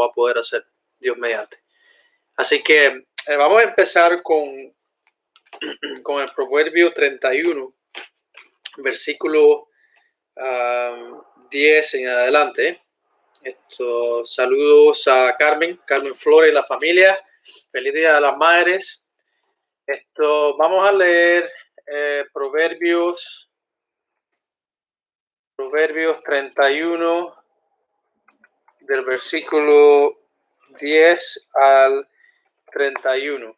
va a poder hacer, Dios mediante. Así que vamos a empezar con el Proverbio 31, versículo 10 en adelante. Saludos a Carmen Flores y la familia. Feliz Día de las Madres. Vamos a leer Proverbios 31 del versículo 10 al 31.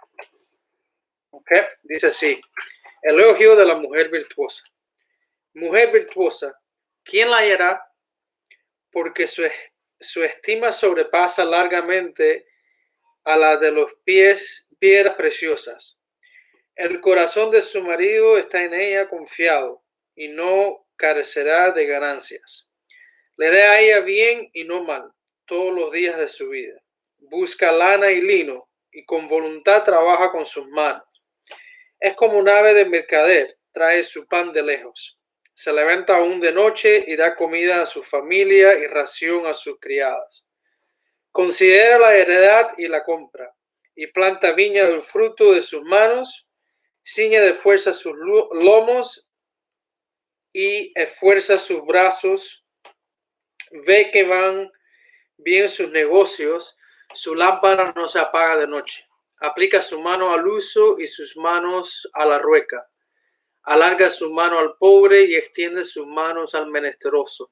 Okay. Dice así: elogio de la mujer virtuosa. Mujer virtuosa, ¿quién la hallará? Porque su estima sobrepasa largamente a la de los piedras preciosas. El corazón de su marido está en ella confiado, y no carecerá de ganancias. Le da a ella bien y no mal todos los días de su vida. Busca lana y lino, y con voluntad trabaja con sus manos. Es como un ave de mercader, trae su pan de lejos. Se levanta aún de noche y da comida a su familia y ración a sus criadas. Considera la heredad y la compra, y planta viña del fruto de sus manos. Ciñe de fuerza sus lomos y esfuerza sus brazos. Ve que van bien sus negocios, su lámpara no se apaga de noche. Aplica su mano al uso y sus manos a la rueca. Alarga su mano al pobre y extiende sus manos al menesteroso.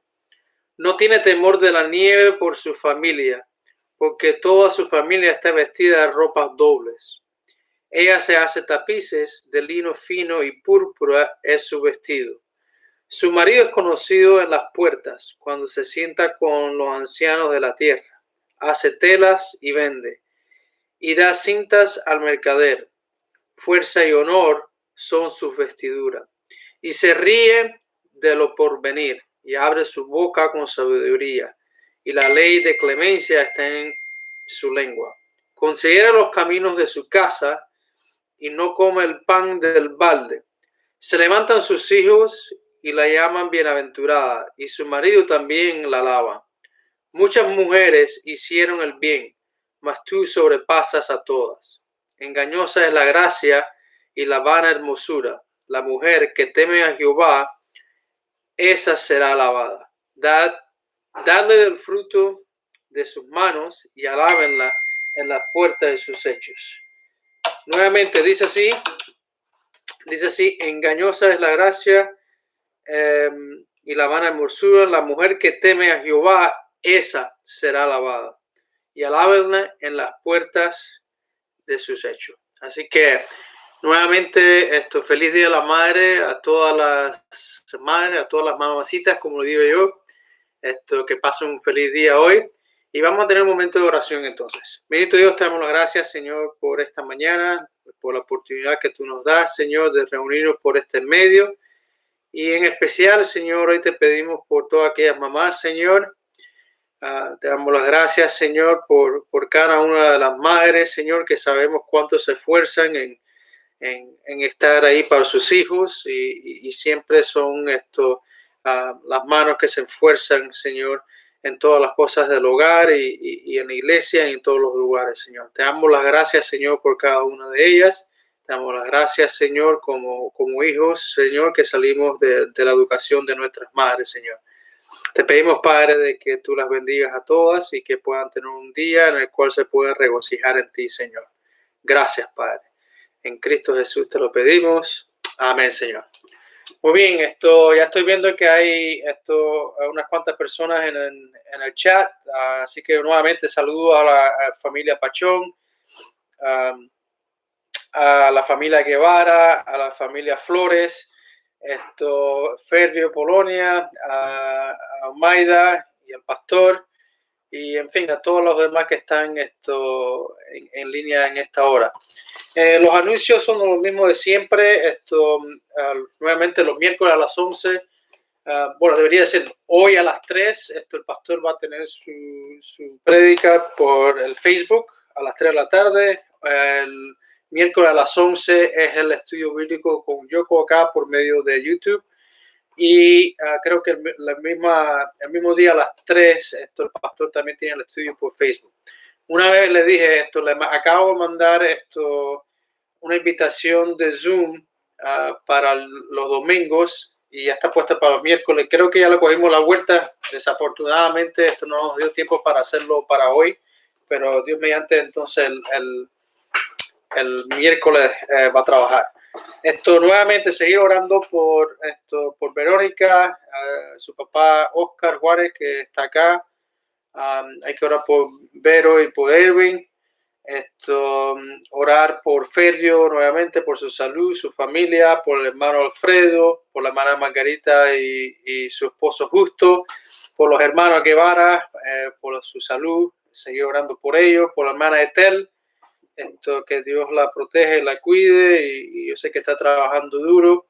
No tiene temor de la nieve por su familia, porque toda su familia está vestida de ropas dobles. Ella se hace tapices de lino fino y púrpura es su vestido. Su marido es conocido en las puertas cuando se sienta con los ancianos de la tierra. Hace telas y vende, y da cintas al mercader. Fuerza y honor son sus vestiduras. Y se ríe de lo porvenir, y abre su boca con sabiduría. Y la ley de clemencia está en su lengua. Considera los caminos de su casa, y no come el pan del balde. Se levantan sus hijos y la llaman bienaventurada, y su marido también la alaba. Muchas mujeres hicieron el bien, mas tú sobrepasas a todas. Engañosa es la gracia y la vana hermosura. La mujer que teme a Jehová, esa será alabada. Dadle del fruto de sus manos y alábenla en la puerta de sus hechos. Nuevamente dice así, engañosa es la gracia y la vana hermosura. La mujer que teme a Jehová, esa será alabada, y alábenla en las puertas de sus hechos. Así que nuevamente feliz Día de la Madre a todas las madres, a todas las mamacitas, como lo digo yo, que pasen un feliz día hoy, y vamos a tener un momento de oración entonces. Bendito Dios, te damos las gracias, Señor, por esta mañana, por la oportunidad que tú nos das, Señor, de reunirnos por este medio. Y en especial, Señor, hoy te pedimos por todas aquellas mamás, Señor. Te damos las gracias, Señor, por cada una de las madres, Señor, que sabemos cuánto se esfuerzan en estar ahí para sus hijos, y siempre son las manos que se esfuerzan, Señor, en todas las cosas del hogar y en la iglesia y en todos los lugares, Señor. Te damos las gracias, Señor, por cada una de ellas. Te damos las gracias, Señor, como hijos, Señor, que salimos de la educación de nuestras madres, Señor. Te pedimos, Padre, de que tú las bendigas a todas y que puedan tener un día en el cual se puedan regocijar en ti, Señor. Gracias, Padre. En Cristo Jesús te lo pedimos. Amén, Señor. Muy bien, ya estoy viendo que hay unas cuantas personas en el chat, así que nuevamente saludo a la familia Pachón, a la familia Guevara, a la familia Flores, Fervio Polonia, a Maida y al pastor, y en fin, a todos los demás que están en línea en esta hora. Los anuncios son los mismos de siempre. Nuevamente los miércoles a las 11. Bueno, debería ser hoy a las 3. El pastor va a tener su prédica por el Facebook a las 3 de la tarde. El miércoles a las 11 es el estudio bíblico con Yoko acá por medio de YouTube. Y creo que el mismo día a las 3, el pastor también tiene el estudio por Facebook. Una vez le dije esto, le acabo de mandar una invitación de Zoom para los domingos y ya está puesta para los miércoles. Creo que ya le cogimos la vuelta. Desafortunadamente esto no nos dio tiempo para hacerlo para hoy, pero Dios mediante, entonces el miércoles va a trabajar. Nuevamente seguir orando por Verónica, su papá Oscar Juárez, que está acá. Hay que orar por Vero y por Erwin. Orar por Ferdio nuevamente, por su salud, su familia, por el hermano Alfredo, por la hermana Margarita y su esposo Justo, por los hermanos Guevara, por su salud, seguir orando por ellos, por la hermana Etel, que Dios la protege y la cuide, y yo sé que está trabajando duro.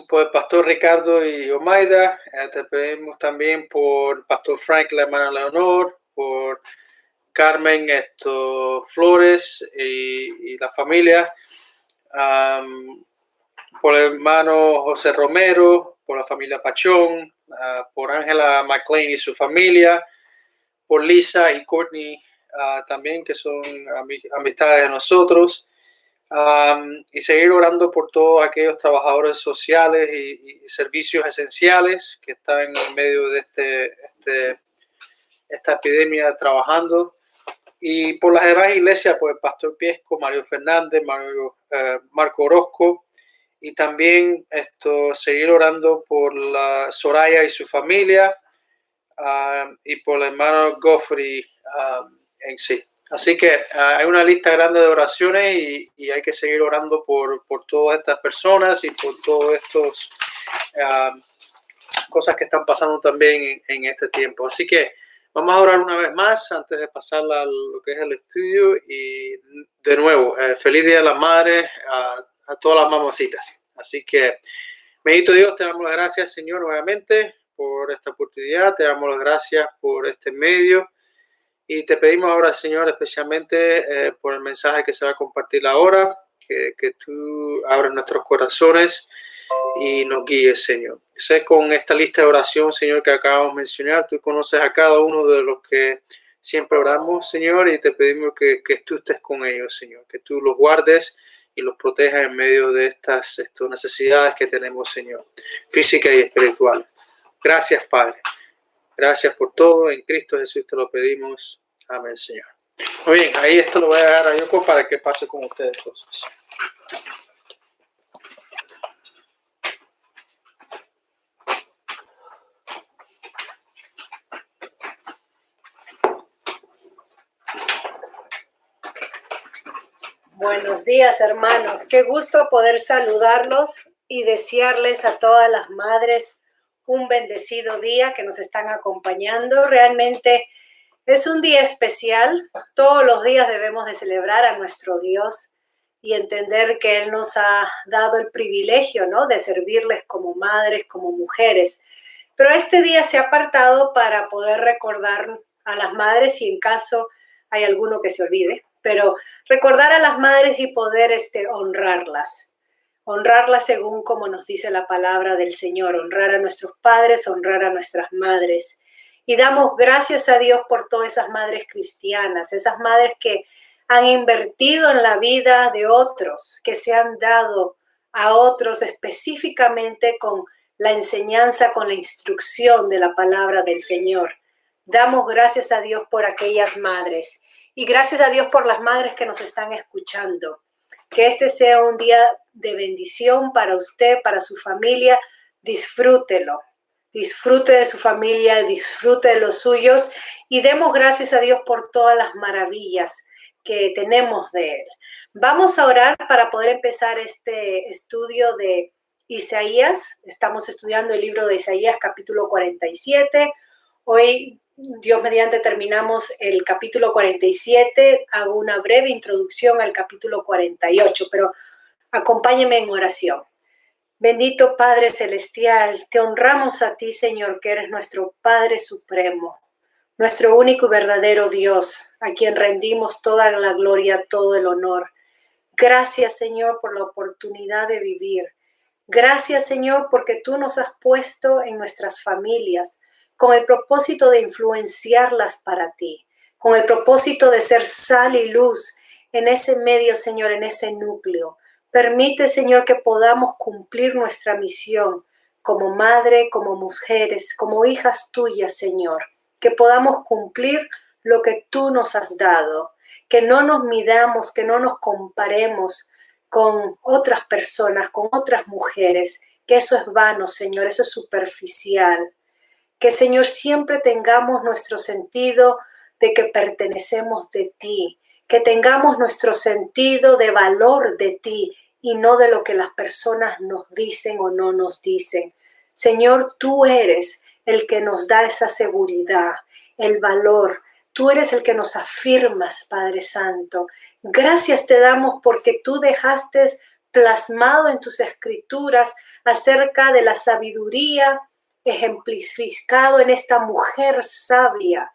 Por el pastor Ricardo y Omaida, te pedimos también por el pastor Frank, la hermana Leonor, por Carmen Flores y la familia, por el hermano José Romero, por la familia Pachón, por Ángela McLean y su familia, por Lisa y Courtney también, que son amistades de nosotros, y seguir orando por todos aquellos trabajadores sociales y servicios esenciales que están en medio de esta epidemia trabajando. Y por las demás iglesias, pues el pastor Piesco, Mario Fernández, Marco Orozco, y también seguir orando por la Soraya y su familia, y por el hermano Goffrey en sí. Así que hay una lista grande de oraciones y hay que seguir orando por todas estas personas y por todas estas cosas que están pasando también en este tiempo. Así que vamos a orar una vez más antes de pasar a lo que es el estudio. Y de nuevo, feliz Día de las Madres a todas las mamacitas. Así que, bendito Dios, te damos las gracias, Señor, nuevamente por esta oportunidad. Te damos las gracias por este medio. Y te pedimos ahora, Señor, especialmente por el mensaje que se va a compartir ahora, que tú abres nuestros corazones y nos guíes, Señor. Sé con esta lista de oración, Señor, que acabamos de mencionar, tú conoces a cada uno de los que siempre oramos, Señor, y te pedimos que tú estés con ellos, Señor, que tú los guardes y los protejas en medio de estas necesidades que tenemos, Señor, física y espiritual. Gracias, Padre. Gracias por todo. En Cristo Jesús te lo pedimos. Amén, Señor. Muy bien, ahí esto lo voy a dar a Yoko para que pase con ustedes entonces. Buenos días, hermanos. Qué gusto poder saludarlos y desearles a todas las madres un bendecido día que nos están acompañando. Realmente es un día especial. Todos los días debemos de celebrar a nuestro Dios y entender que Él nos ha dado el privilegio, ¿no?, de servirles como madres, como mujeres. Pero este día se ha apartado para poder recordar a las madres, y en caso hay alguno que se olvide, pero recordar a las madres y poder honrarlas. Honrarlas según como nos dice la palabra del Señor, honrar a nuestros padres, honrar a nuestras madres. Y damos gracias a Dios por todas esas madres cristianas, esas madres que han invertido en la vida de otros, que se han dado a otros específicamente con la enseñanza, con la instrucción de la palabra del Señor. Damos gracias a Dios por aquellas madres y gracias a Dios por las madres que nos están escuchando. Que este sea un día de bendición para usted, para su familia. Disfrútelo. Disfrute de su familia, disfrute de los suyos y demos gracias a Dios por todas las maravillas que tenemos de Él. Vamos a orar para poder empezar este estudio de Isaías. Estamos estudiando el libro de Isaías, capítulo 47. Hoy, Dios mediante, terminamos el capítulo 47. Hago una breve introducción al capítulo 48, pero acompáñeme en oración. Bendito Padre Celestial, te honramos a ti, Señor, que eres nuestro Padre Supremo, nuestro único y verdadero Dios, a quien rendimos toda la gloria, todo el honor. Gracias, Señor, por la oportunidad de vivir. Gracias, Señor, porque tú nos has puesto en nuestras familias con el propósito de influenciarlas para ti, con el propósito de ser sal y luz en ese medio, Señor, en ese núcleo. Permite, Señor, que podamos cumplir nuestra misión como madre, como mujeres, como hijas tuyas, Señor. Que podamos cumplir lo que tú nos has dado. Que no nos midamos, que no nos comparemos con otras personas, con otras mujeres. Que eso es vano, Señor, eso es superficial. Que, Señor, siempre tengamos nuestro sentido de que pertenecemos de ti, que tengamos nuestro sentido de valor de ti y no de lo que las personas nos dicen o no nos dicen. Señor, tú eres el que nos da esa seguridad, el valor. Tú eres el que nos afirmas, Padre Santo. Gracias te damos porque tú dejaste plasmado en tus escrituras acerca de la sabiduría ejemplificado en esta mujer sabia.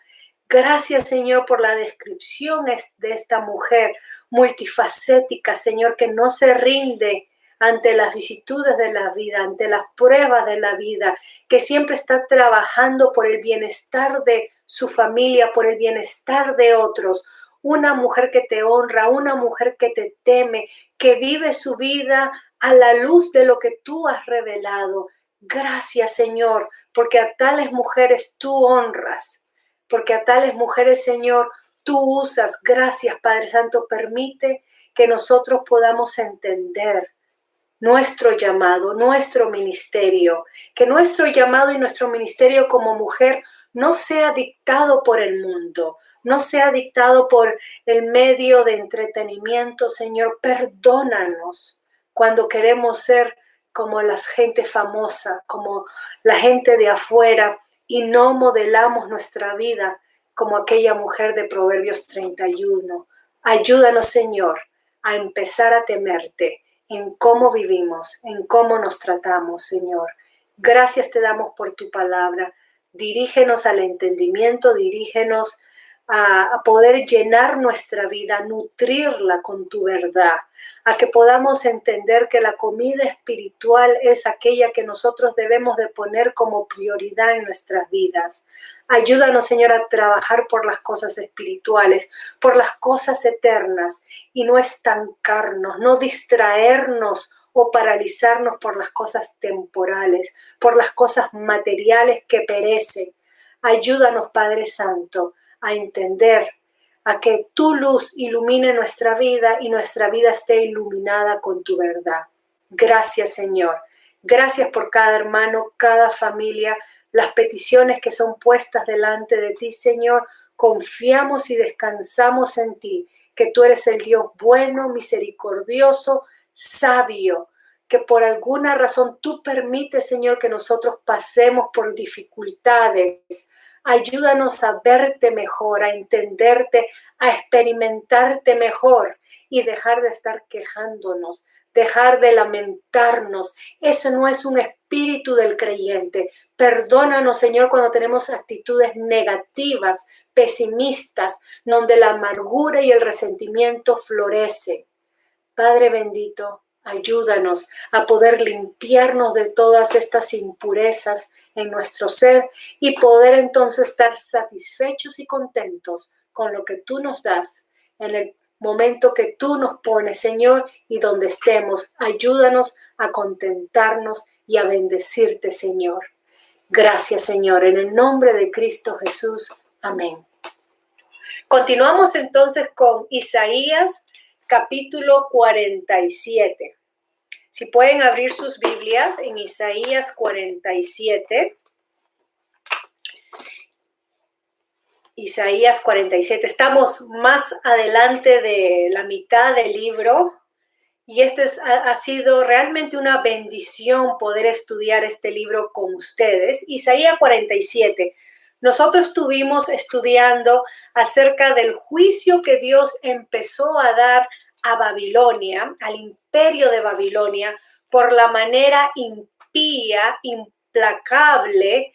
Gracias, Señor, por la descripción de esta mujer multifacética, Señor, que no se rinde ante las vicisitudes de la vida, ante las pruebas de la vida, que siempre está trabajando por el bienestar de su familia, por el bienestar de otros. Una mujer que te honra, una mujer que te teme, que vive su vida a la luz de lo que tú has revelado. Gracias, Señor, porque a tales mujeres tú honras, porque a tales mujeres, Señor, tú usas. Gracias, Padre Santo, permite que nosotros podamos entender nuestro llamado, nuestro ministerio, que nuestro llamado y nuestro ministerio como mujer no sea dictado por el mundo, no sea dictado por el medio de entretenimiento. Señor, perdónanos cuando queremos ser como la gente famosa, como la gente de afuera y no modelamos nuestra vida como aquella mujer de Proverbios 31. Ayúdanos, Señor, a empezar a temerte en cómo vivimos, en cómo nos tratamos, Señor. Gracias te damos por tu palabra. Dirígenos al entendimiento, dirígenos a poder llenar nuestra vida, nutrirla con tu verdad, a que podamos entender que la comida espiritual es aquella que nosotros debemos de poner como prioridad en nuestras vidas. Ayúdanos, Señor, a trabajar por las cosas espirituales, por las cosas eternas y no estancarnos, no distraernos o paralizarnos por las cosas temporales, por las cosas materiales que perecen. Ayúdanos, Padre Santo, a entender, a que tu luz ilumine nuestra vida y nuestra vida esté iluminada con tu verdad. Gracias, Señor. Gracias por cada hermano, cada familia, las peticiones que son puestas delante de ti, Señor. Confiamos y descansamos en ti, que tú eres el Dios bueno, misericordioso, sabio, que por alguna razón tú permites, Señor, que nosotros pasemos por dificultades. Ayúdanos a verte mejor, a entenderte, a experimentarte mejor y dejar de estar quejándonos, dejar de lamentarnos. Eso no es un espíritu del creyente. Perdónanos, Señor, cuando tenemos actitudes negativas, pesimistas, donde la amargura y el resentimiento florecen. Padre bendito, ayúdanos a poder limpiarnos de todas estas impurezas en nuestro ser y poder entonces estar satisfechos y contentos con lo que tú nos das en el momento que tú nos pones, Señor, y donde estemos. Ayúdanos a contentarnos y a bendecirte, Señor. Gracias, Señor, en el nombre de Cristo Jesús. Amén. Continuamos entonces con Isaías capítulo 47. Si pueden abrir sus Biblias en Isaías 47. Isaías 47. Estamos más adelante de la mitad del libro y ha sido realmente una bendición poder estudiar este libro con ustedes. Isaías 47. Nosotros estuvimos estudiando acerca del juicio que Dios empezó a dar a Babilonia, al imperio de Babilonia, por la manera impía, implacable,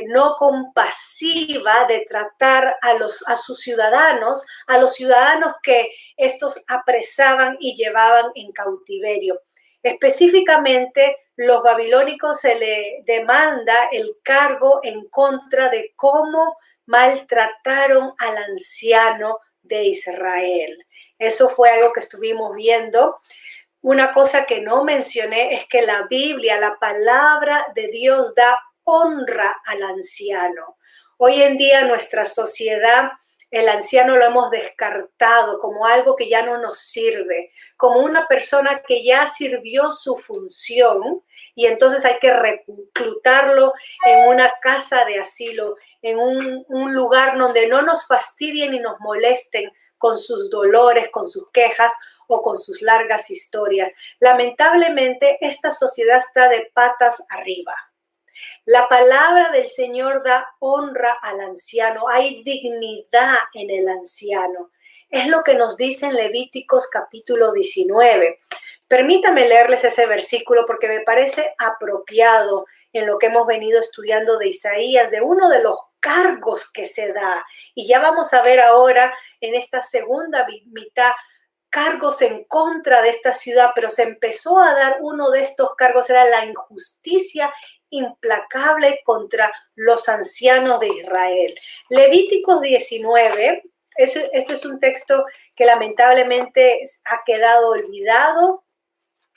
no compasiva de tratar a sus ciudadanos, a los ciudadanos que estos apresaban y llevaban en cautiverio. Específicamente, los babilónicos se le demanda el cargo en contra de cómo maltrataron al anciano de Israel. Eso fue algo que estuvimos viendo. Una cosa que no mencioné es que la Biblia, la palabra de Dios, da honra al anciano. Hoy en día nuestra sociedad, el anciano lo hemos descartado como algo que ya no nos sirve, como una persona que ya sirvió su función y entonces hay que reclutarlo en una casa de asilo, en un lugar donde no nos fastidien y nos molesten con sus dolores, con sus quejas o con sus largas historias. Lamentablemente, esta sociedad está de patas arriba. La palabra del Señor da honra al anciano, hay dignidad en el anciano. Es lo que nos dice en Levíticos capítulo 19. Permítame leerles ese versículo porque me parece apropiado en lo que hemos venido estudiando de Isaías, de uno de los cargos que se da. Y ya vamos a ver ahora en esta segunda mitad cargos en contra de esta ciudad, pero se empezó a dar uno de estos cargos, era la injusticia implacable contra los ancianos de Israel. Levíticos 19, este es un texto que lamentablemente ha quedado olvidado,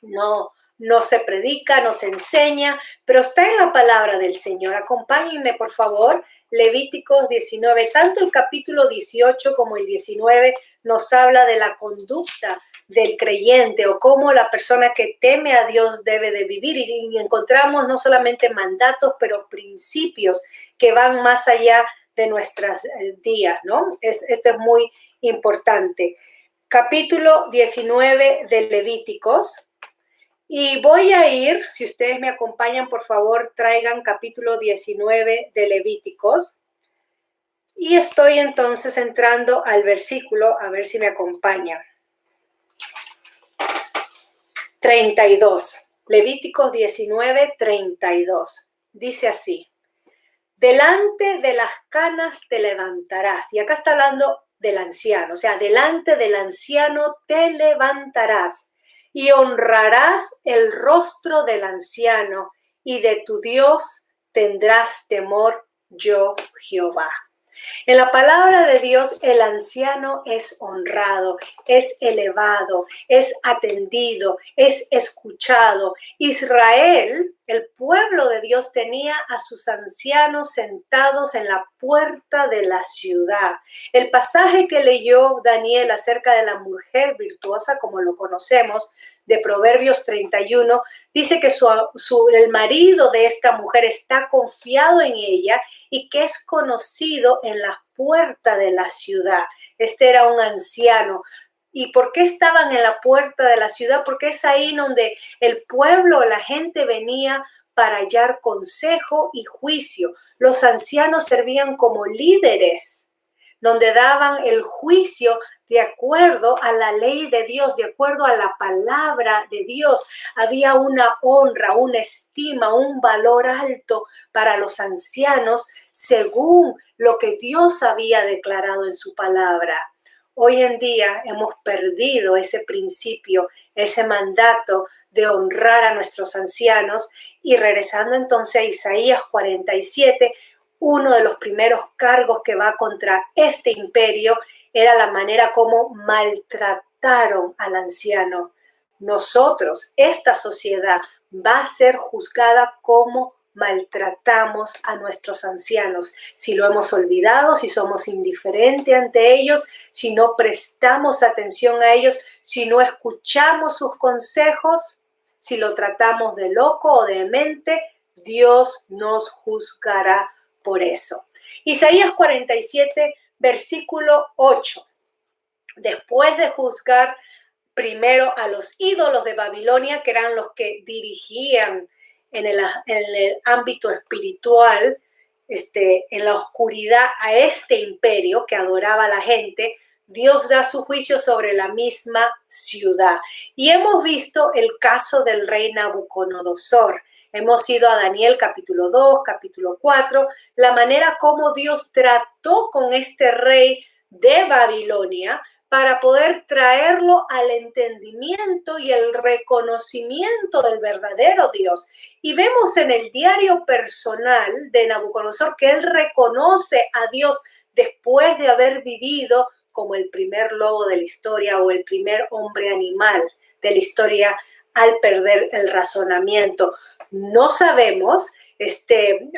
no se predica, no se enseña, pero está en la palabra del Señor. Acompáñenme, por favor, Levíticos 19, tanto el capítulo 18 como el 19 nos habla de la conducta del creyente o cómo la persona que teme a Dios debe de vivir y encontramos no solamente mandatos, pero principios que van más allá de nuestros días, ¿no? Esto es muy importante. Capítulo 19 de Levíticos. Y voy a ir, si ustedes me acompañan, por favor, traigan capítulo 19 de Levíticos. Y estoy entonces entrando al versículo, a ver si me acompañan. 32. Levíticos 19, 32. Dice así: delante de las canas te levantarás. Y acá está hablando del anciano, o sea, delante del anciano te levantarás y honrarás el rostro del anciano y de tu Dios tendrás temor, yo Jehová. En la palabra de Dios, el anciano es honrado, es elevado, es atendido, es escuchado. Israel, el pueblo de Dios, tenía a sus ancianos sentados en la puerta de la ciudad. El pasaje que leyó Daniel acerca de la mujer virtuosa, como lo conocemos, de Proverbios 31, dice que el marido de esta mujer está confiado en ella y que es conocido en la puerta de la ciudad. Este era un anciano. ¿Y por qué estaban en la puerta de la ciudad? Porque es ahí donde el pueblo, la gente venía para hallar consejo y juicio. Los ancianos servían como líderes, donde daban el juicio de acuerdo a la ley de Dios, de acuerdo a la palabra de Dios. Había una honra, una estima, un valor alto para los ancianos según lo que Dios había declarado en su palabra. Hoy en día hemos perdido ese principio, ese mandato de honrar a nuestros ancianos. Y regresando entonces a Isaías 47, uno de los primeros cargos que va contra este imperio era la manera como maltrataron al anciano. Nosotros, esta sociedad, va a ser juzgada como maltratamos a nuestros ancianos. Si lo hemos olvidado, si somos indiferentes ante ellos, si no prestamos atención a ellos, si no escuchamos sus consejos, si lo tratamos de loco o de demente, Dios nos juzgará por eso. Isaías 47, versículo 8. Después de juzgar primero a los ídolos de Babilonia, que eran los que dirigían en el ámbito espiritual, en la oscuridad a este imperio que adoraba a la gente, Dios da su juicio sobre la misma ciudad. Y hemos visto el caso del rey Nabucodonosor. Hemos ido a Daniel capítulo 2, capítulo 4, la manera como Dios trató con este rey de Babilonia para poder traerlo al entendimiento y el reconocimiento del verdadero Dios. Y vemos en el diario personal de Nabucodonosor que él reconoce a Dios después de haber vivido como el primer lobo de la historia o el primer hombre animal de la historia al perder el razonamiento. No sabemos,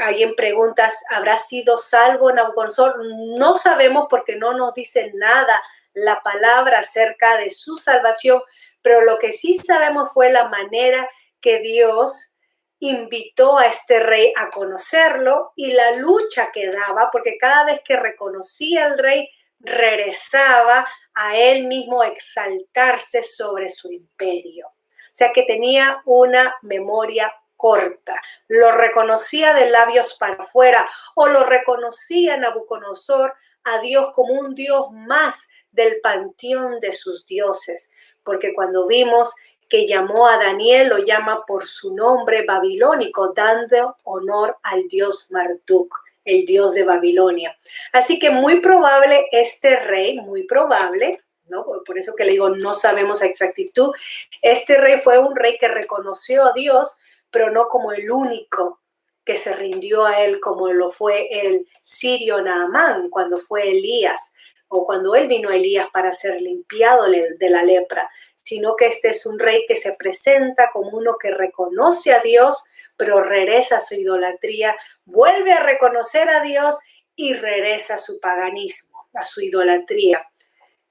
hay en preguntas, ¿habrá sido salvo Nabucodonosor? No sabemos porque no nos dice nada la palabra acerca de su salvación, pero lo que sí sabemos fue la manera que Dios invitó a este rey a conocerlo y la lucha que daba, porque cada vez que reconocía al rey, regresaba a él mismo exaltarse sobre su imperio. O sea que tenía una memoria corta, lo reconocía de labios para afuera o lo reconocía Nabucodonosor a Dios como un Dios más del panteón de sus dioses, porque cuando vimos que llamó a Daniel, lo llama por su nombre babilónico, dando honor al dios Marduk, el dios de Babilonia. Así que muy probable este rey, muy probable, ¿no? Por eso que le digo, no sabemos a exactitud, este rey fue un rey que reconoció a Dios, pero no como el único que se rindió a él como lo fue el sirio Naamán cuando fue Elías, o cuando él vino a Elías para ser limpiado de la lepra, sino que este es un rey que se presenta como uno que reconoce a Dios, pero regresa a su idolatría, vuelve a reconocer a Dios y regresa a su paganismo, a su idolatría.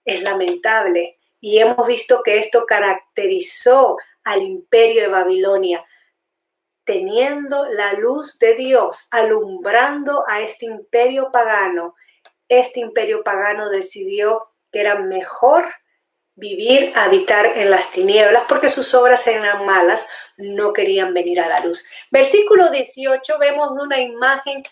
Es lamentable y hemos visto que esto caracterizó al imperio de Babilonia, teniendo la luz de Dios alumbrando a este imperio pagano. Este imperio pagano decidió que era mejor vivir, habitar en las tinieblas, porque sus obras eran malas, no querían venir a la luz. Versículo 18, vemos una imagen,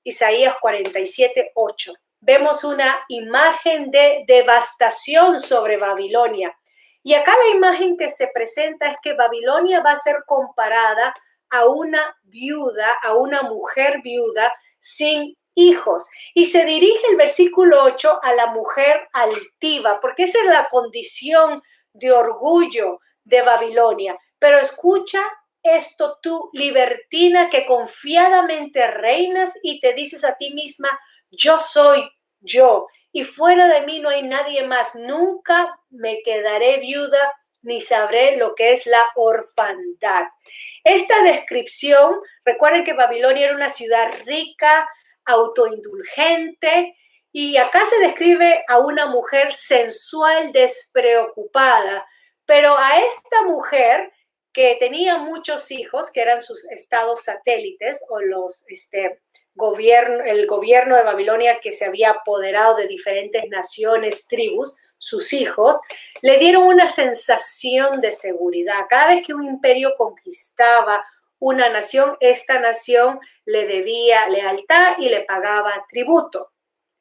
Isaías 47, 8. Vemos una imagen de devastación sobre Babilonia. Y acá la imagen que se presenta es que Babilonia va a ser comparada a una viuda, a una mujer viuda sin hijos. Y se dirige el versículo 8 a la mujer altiva, porque esa es la condición de orgullo de Babilonia. Pero escucha esto tú, libertina, que confiadamente reinas y te dices a ti misma, yo soy yo, y fuera de mí no hay nadie más. Nunca me quedaré viuda ni sabré lo que es la orfandad. Esta descripción, recuerden que Babilonia era una ciudad rica, autoindulgente, y acá se describe a una mujer sensual, despreocupada, pero a esta mujer que tenía muchos hijos, que eran sus estados satélites o los el gobierno de Babilonia que se había apoderado de diferentes naciones, tribus, sus hijos, le dieron una sensación de seguridad. Cada vez que un imperio conquistaba una nación, esta nación le debía lealtad y le pagaba tributo.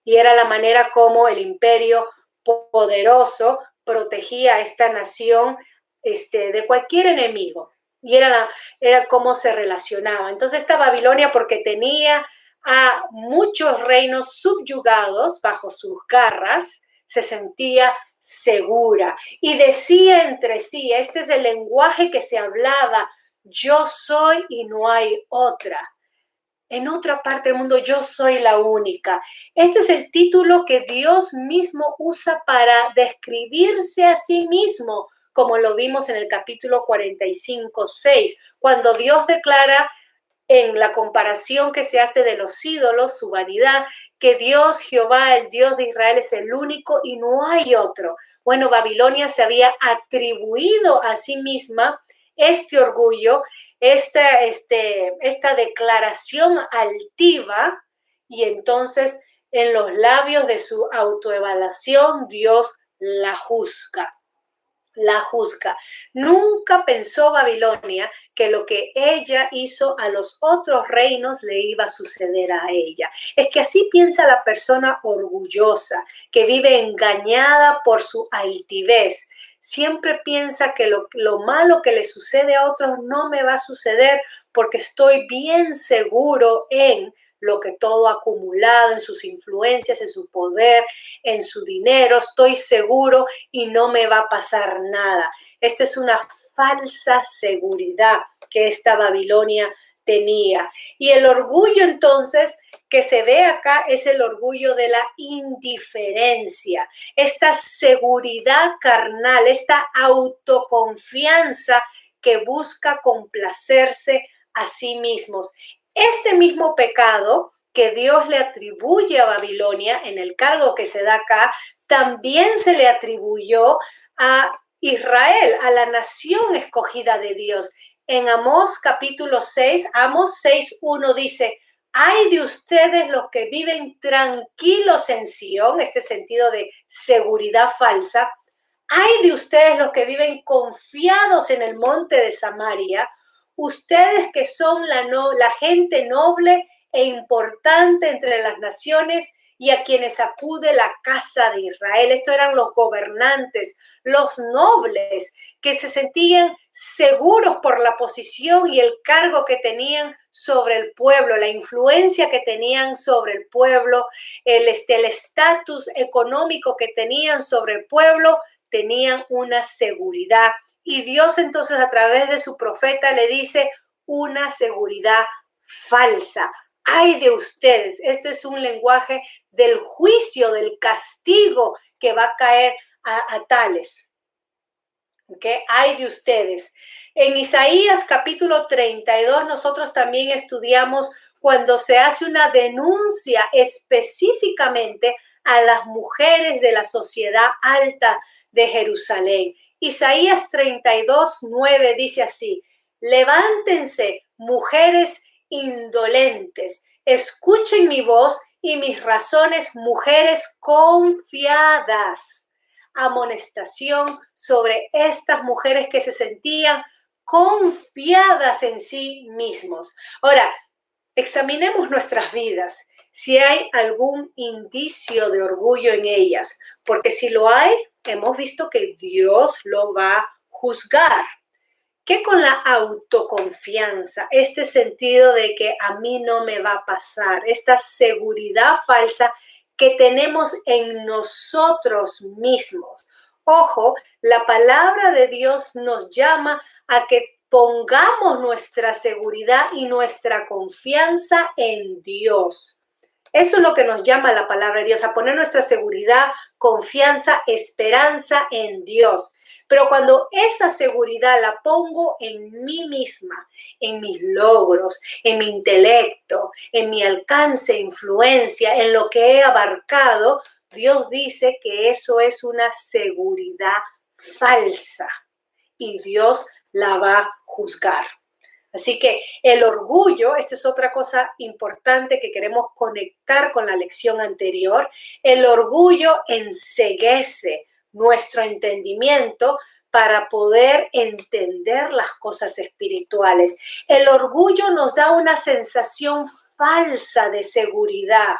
Y era la manera como el imperio poderoso protegía a esta nación de cualquier enemigo. Y era cómo se relacionaba. Entonces esta Babilonia, porque tenía a muchos reinos subyugados bajo sus garras, se sentía segura y decía entre sí, este es el lenguaje que se hablaba, yo soy y no hay otra. En otra parte del mundo yo soy la única. Este es el título que Dios mismo usa para describirse a sí mismo, como lo vimos en el capítulo 45:6, cuando Dios declara en la comparación que se hace de los ídolos, su vanidad, que Dios, Jehová, el Dios de Israel, es el único y no hay otro. Bueno, Babilonia se había atribuido a sí misma este orgullo, esta declaración altiva, y entonces en los labios de su autoevaluación Dios la juzga. Nunca pensó Babilonia que lo que ella hizo a los otros reinos le iba a suceder a ella. Es que así piensa la persona orgullosa, que vive engañada por su altivez. Siempre piensa que lo malo que le sucede a otros no me va a suceder porque estoy bien seguro en lo que todo ha acumulado, en sus influencias, en su poder, en su dinero. Estoy seguro y no me va a pasar nada. Esta es una falsa seguridad que esta Babilonia tenía. Y el orgullo entonces que se ve acá es el orgullo de la indiferencia, esta seguridad carnal, esta autoconfianza que busca complacerse a sí mismos. Este mismo pecado que Dios le atribuye a Babilonia en el cargo que se da acá, también se le atribuyó a Israel, a la nación escogida de Dios. En Amós capítulo 6, Amós 6:1 dice: hay de ustedes los que viven tranquilos en Sión, este sentido de seguridad falsa. Hay de ustedes los que viven confiados en el monte de Samaria, ustedes que son la gente noble e importante entre las naciones y a quienes acude la casa de Israel. Estos eran los gobernantes, los nobles, que se sentían seguros por la posición y el cargo que tenían sobre el pueblo, la influencia que tenían sobre el pueblo, el estatus económico que tenían sobre el pueblo, tenían una seguridad. Y Dios entonces a través de su profeta le dice una seguridad falsa. Ay de ustedes, este es un lenguaje del juicio, del castigo que va a caer a tales. ¿Okay? Ay de ustedes. En Isaías capítulo 32 nosotros también estudiamos cuando se hace una denuncia específicamente a las mujeres de la sociedad alta de Jerusalén. Isaías 32:9 dice así: levántense, mujeres indolentes, escuchen mi voz y mis razones, mujeres confiadas. Amonestación sobre estas mujeres que se sentían confiadas en sí mismos. Ahora, examinemos nuestras vidas, si hay algún indicio de orgullo en ellas, porque si lo hay, hemos visto que Dios lo va a juzgar. ¿Qué con la autoconfianza? Este sentido de que a mí no me va a pasar, esta seguridad falsa que tenemos en nosotros mismos. Ojo, la palabra de Dios nos llama a que pongamos nuestra seguridad y nuestra confianza en Dios. Eso es lo que nos llama la palabra de Dios, a poner nuestra seguridad, confianza, esperanza en Dios. Pero cuando esa seguridad la pongo en mí misma, en mis logros, en mi intelecto, en mi alcance, influencia, en lo que he abarcado, Dios dice que eso es una seguridad falsa y Dios la va a juzgar. Así que el orgullo, esta es otra cosa importante que queremos conectar con la lección anterior, el orgullo enceguece nuestro entendimiento para poder entender las cosas espirituales. El orgullo nos da una sensación falsa de seguridad,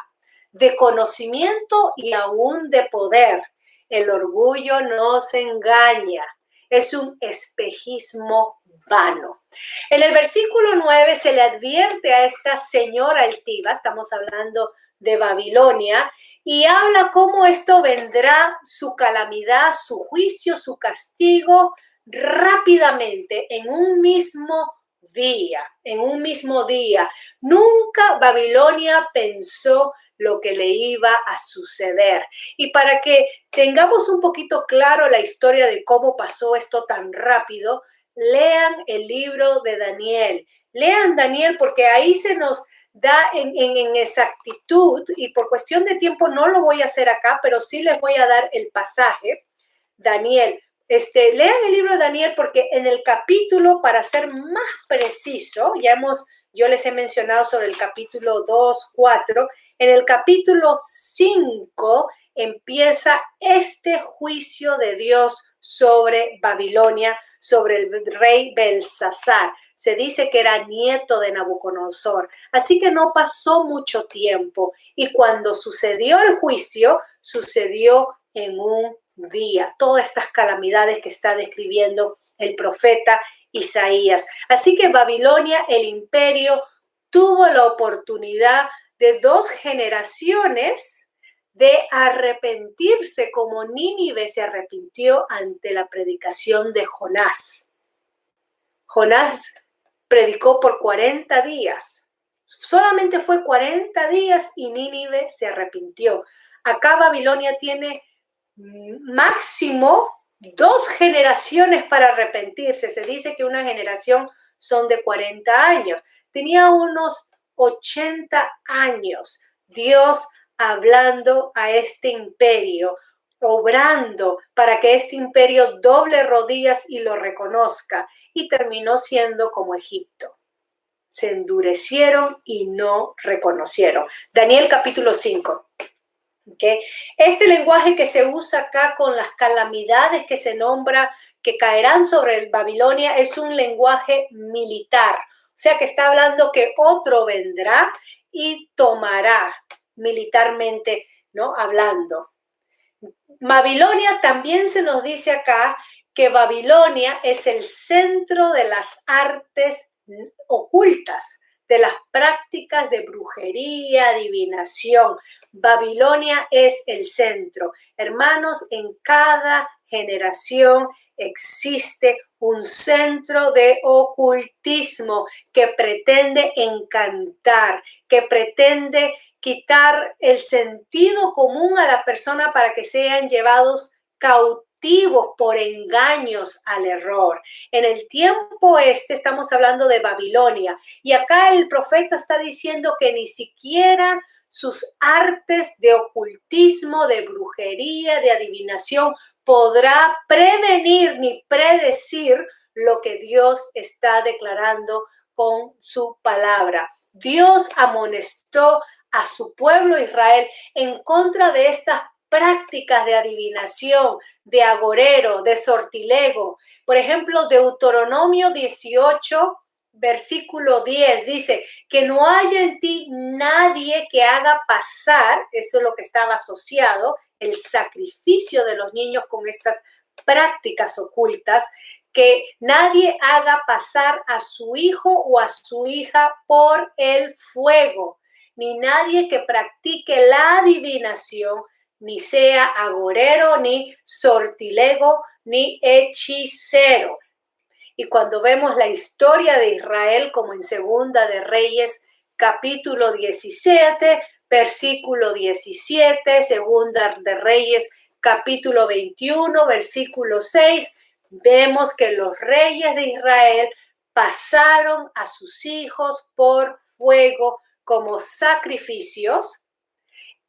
de conocimiento y aún de poder. El orgullo nos engaña, es un espejismo vano. En el versículo 9 se le advierte a esta señora altiva, estamos hablando de Babilonia, y habla cómo esto vendrá, su calamidad, su juicio, su castigo, rápidamente, en un mismo día, en un mismo día. Nunca Babilonia pensó lo que le iba a suceder. Y para que tengamos un poquito claro la historia de cómo pasó esto tan rápido, lean el libro de Daniel. Lean Daniel porque ahí se nos da en exactitud, y por cuestión de tiempo no lo voy a hacer acá, pero sí les voy a dar el pasaje. Daniel, lean el libro de Daniel porque en el capítulo, para ser más preciso, yo les he mencionado sobre el capítulo 2, 4, en el capítulo 5 empieza este juicio de Dios sobre Babilonia, sobre el rey Belsasar. Se dice que era nieto de Nabucodonosor. Así que no pasó mucho tiempo. Y cuando sucedió el juicio, sucedió en un día. Todas estas calamidades que está describiendo el profeta Isaías. Así que Babilonia, el imperio, tuvo la oportunidad de 2 generaciones de arrepentirse, como Nínive se arrepintió ante la predicación de Jonás. Jonás predicó por 40 días. Solamente fue 40 días y Nínive se arrepintió. Acá Babilonia tiene máximo 2 generaciones para arrepentirse. Se dice que una generación son de 40 años. Tenía unos 80 años Dios hablando a este imperio, obrando para que este imperio doble rodillas y lo reconozca, y terminó siendo como Egipto. Se endurecieron y no reconocieron. Daniel capítulo 5. ¿Okay? Este lenguaje que se usa acá con las calamidades que se nombra que caerán sobre el Babilonia es un lenguaje militar. O sea que está hablando que otro vendrá y tomará militarmente, ¿no? Hablando. Babilonia también se nos dice acá que Babilonia es el centro de las artes ocultas, de las prácticas de brujería, adivinación. Babilonia es el centro. Hermanos, en cada generación existe un centro de ocultismo que pretende encantar, que pretende quitar el sentido común a la persona para que sean llevados cautivos por engaños al error. En el tiempo estamos hablando de Babilonia, y acá el profeta está diciendo que ni siquiera sus artes de ocultismo, de brujería, de adivinación podrá prevenir ni predecir lo que Dios está declarando con su palabra. Dios amonestó a su pueblo Israel en contra de estas prácticas de adivinación, de agorero, de sortilego. Por ejemplo, Deuteronomio 18, versículo 10 dice que no haya en ti nadie que haga pasar, eso es lo que estaba asociado, el sacrificio de los niños con estas prácticas ocultas, que nadie haga pasar a su hijo o a su hija por el fuego, ni nadie que practique la adivinación, ni sea agorero, ni sortilego, ni hechicero. Y cuando vemos la historia de Israel, como en Segunda de Reyes, capítulo 17, versículo 17, Segunda de Reyes, capítulo 21, versículo 6, vemos que los reyes de Israel pasaron a sus hijos por fuego como sacrificios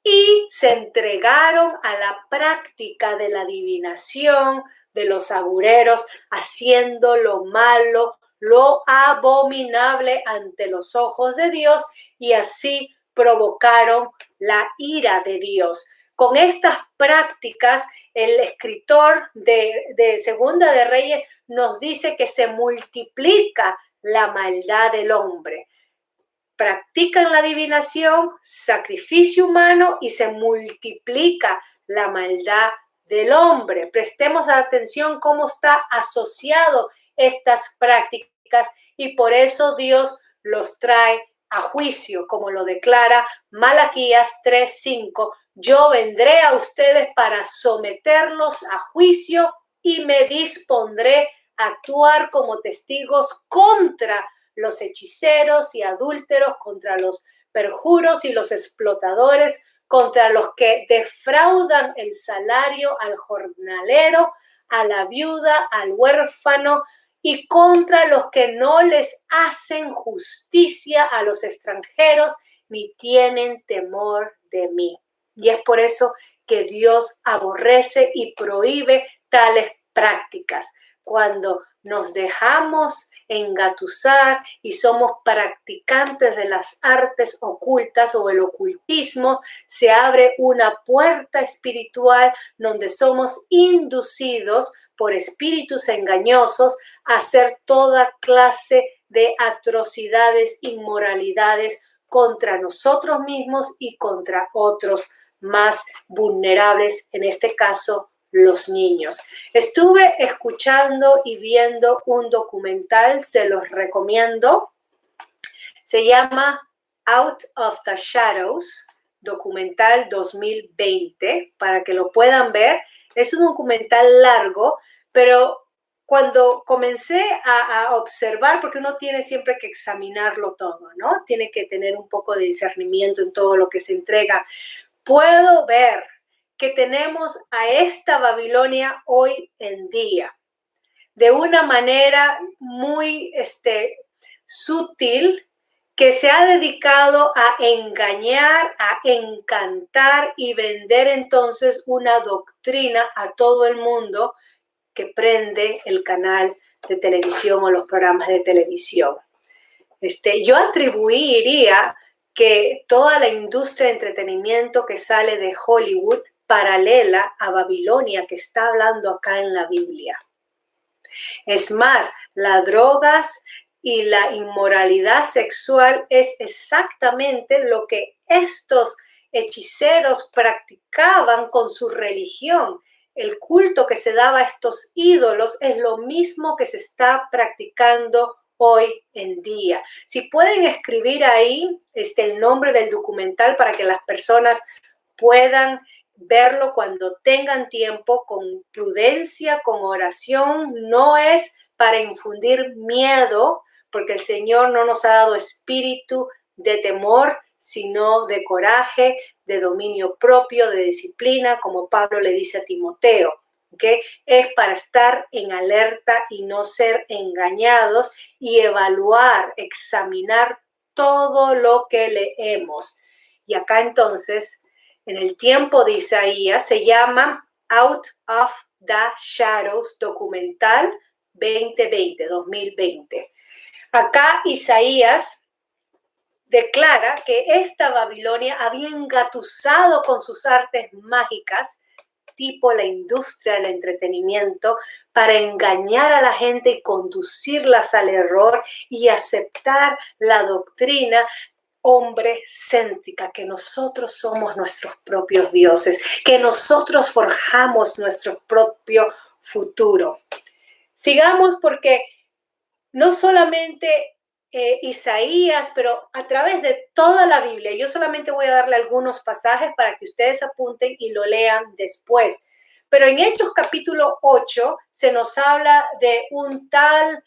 y se entregaron a la práctica de la adivinación, de los agureros, haciendo lo malo, lo abominable ante los ojos de Dios, y así provocaron la ira de Dios. Con estas prácticas, el escritor de Segunda de Reyes nos dice que se multiplica la maldad del hombre. Practican la adivinación, sacrificio humano, y se multiplica la maldad del hombre. Prestemos atención cómo está asociado estas prácticas, y por eso Dios los trae a juicio, como lo declara Malaquías 3:5. Yo vendré a ustedes para someterlos a juicio y me dispondré a actuar como testigos contra los hechiceros y adúlteros, contra los perjuros y los explotadores, contra los que defraudan el salario al jornalero, a la viuda, al huérfano, y contra los que no les hacen justicia a los extranjeros ni tienen temor de mí. Y es por eso que Dios aborrece y prohíbe tales prácticas. Cuando nos dejamos engatusar y somos practicantes de las artes ocultas o el ocultismo, se abre una puerta espiritual donde somos inducidos por espíritus engañosos a hacer toda clase de atrocidades, inmoralidades contra nosotros mismos y contra otros más vulnerables, en este caso los niños. Estuve escuchando y viendo un documental, se los recomiendo. Se llama Out of the Shadows, documental 2020, para que lo puedan ver. Es un documental largo, pero cuando comencé a observar, porque uno tiene siempre que examinarlo todo, ¿no? Tiene que tener un poco de discernimiento en todo lo que se entrega. Puedo ver que tenemos a esta Babilonia hoy en día de una manera muy sutil, que se ha dedicado a engañar, a encantar y vender entonces una doctrina a todo el mundo que prende el canal de televisión o los programas de televisión. Yo atribuiría que toda la industria de entretenimiento que sale de Hollywood paralela a Babilonia, que está hablando acá en la Biblia. Es más, las drogas y la inmoralidad sexual es exactamente lo que estos hechiceros practicaban con su religión. El culto que se daba a estos ídolos es lo mismo que se está practicando hoy en día. Si pueden escribir ahí el nombre del documental para que las personas puedan verlo cuando tengan tiempo, con prudencia, con oración. No es para infundir miedo, porque el Señor no nos ha dado espíritu de temor, sino de coraje, de dominio propio, de disciplina, como Pablo le dice a Timoteo, ¿okay? Es para estar en alerta y no ser engañados y evaluar, examinar todo lo que leemos. Y acá entonces, en el tiempo de Isaías, se llama Out of the Shadows, documental 2020. Acá Isaías declara que esta Babilonia había engatusado con sus artes mágicas, tipo la industria del entretenimiento, para engañar a la gente y conducirlas al error y aceptar la doctrina hombre céntrica, que nosotros somos nuestros propios dioses, que nosotros forjamos nuestro propio futuro. Sigamos, porque no solamente Isaías, pero a través de toda la Biblia, yo solamente voy a darle algunos pasajes para que ustedes apunten y lo lean después. Pero en Hechos capítulo 8 se nos habla de un tal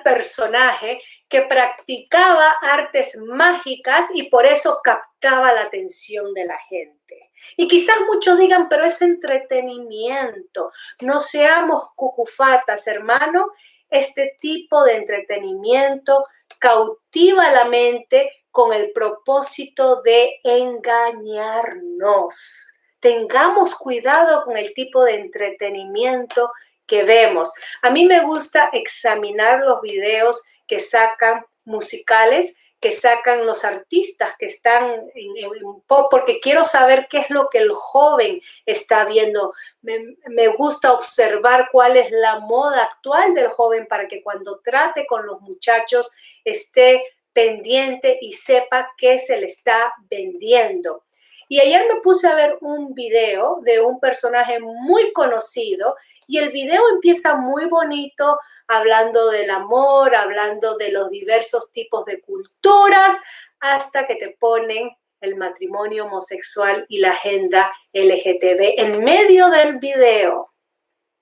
personaje que practicaba artes mágicas y por eso captaba la atención de la gente. Y quizás muchos digan, pero es entretenimiento. No seamos cucufatas, hermano. Este tipo de entretenimiento cautiva la mente con el propósito de engañarnos. Tengamos cuidado con el tipo de entretenimiento que vemos. A mí me gusta examinar los videos que sacan musicales, que sacan los artistas que están en pop, porque quiero saber qué es lo que el joven está viendo. Me gusta observar cuál es la moda actual del joven para que cuando trate con los muchachos esté pendiente y sepa qué se le está vendiendo. Y ayer me puse a ver un video de un personaje muy conocido y el video empieza muy bonito, hablando del amor, hablando de los diversos tipos de culturas, hasta que te ponen el matrimonio homosexual y la agenda LGTB. En medio del video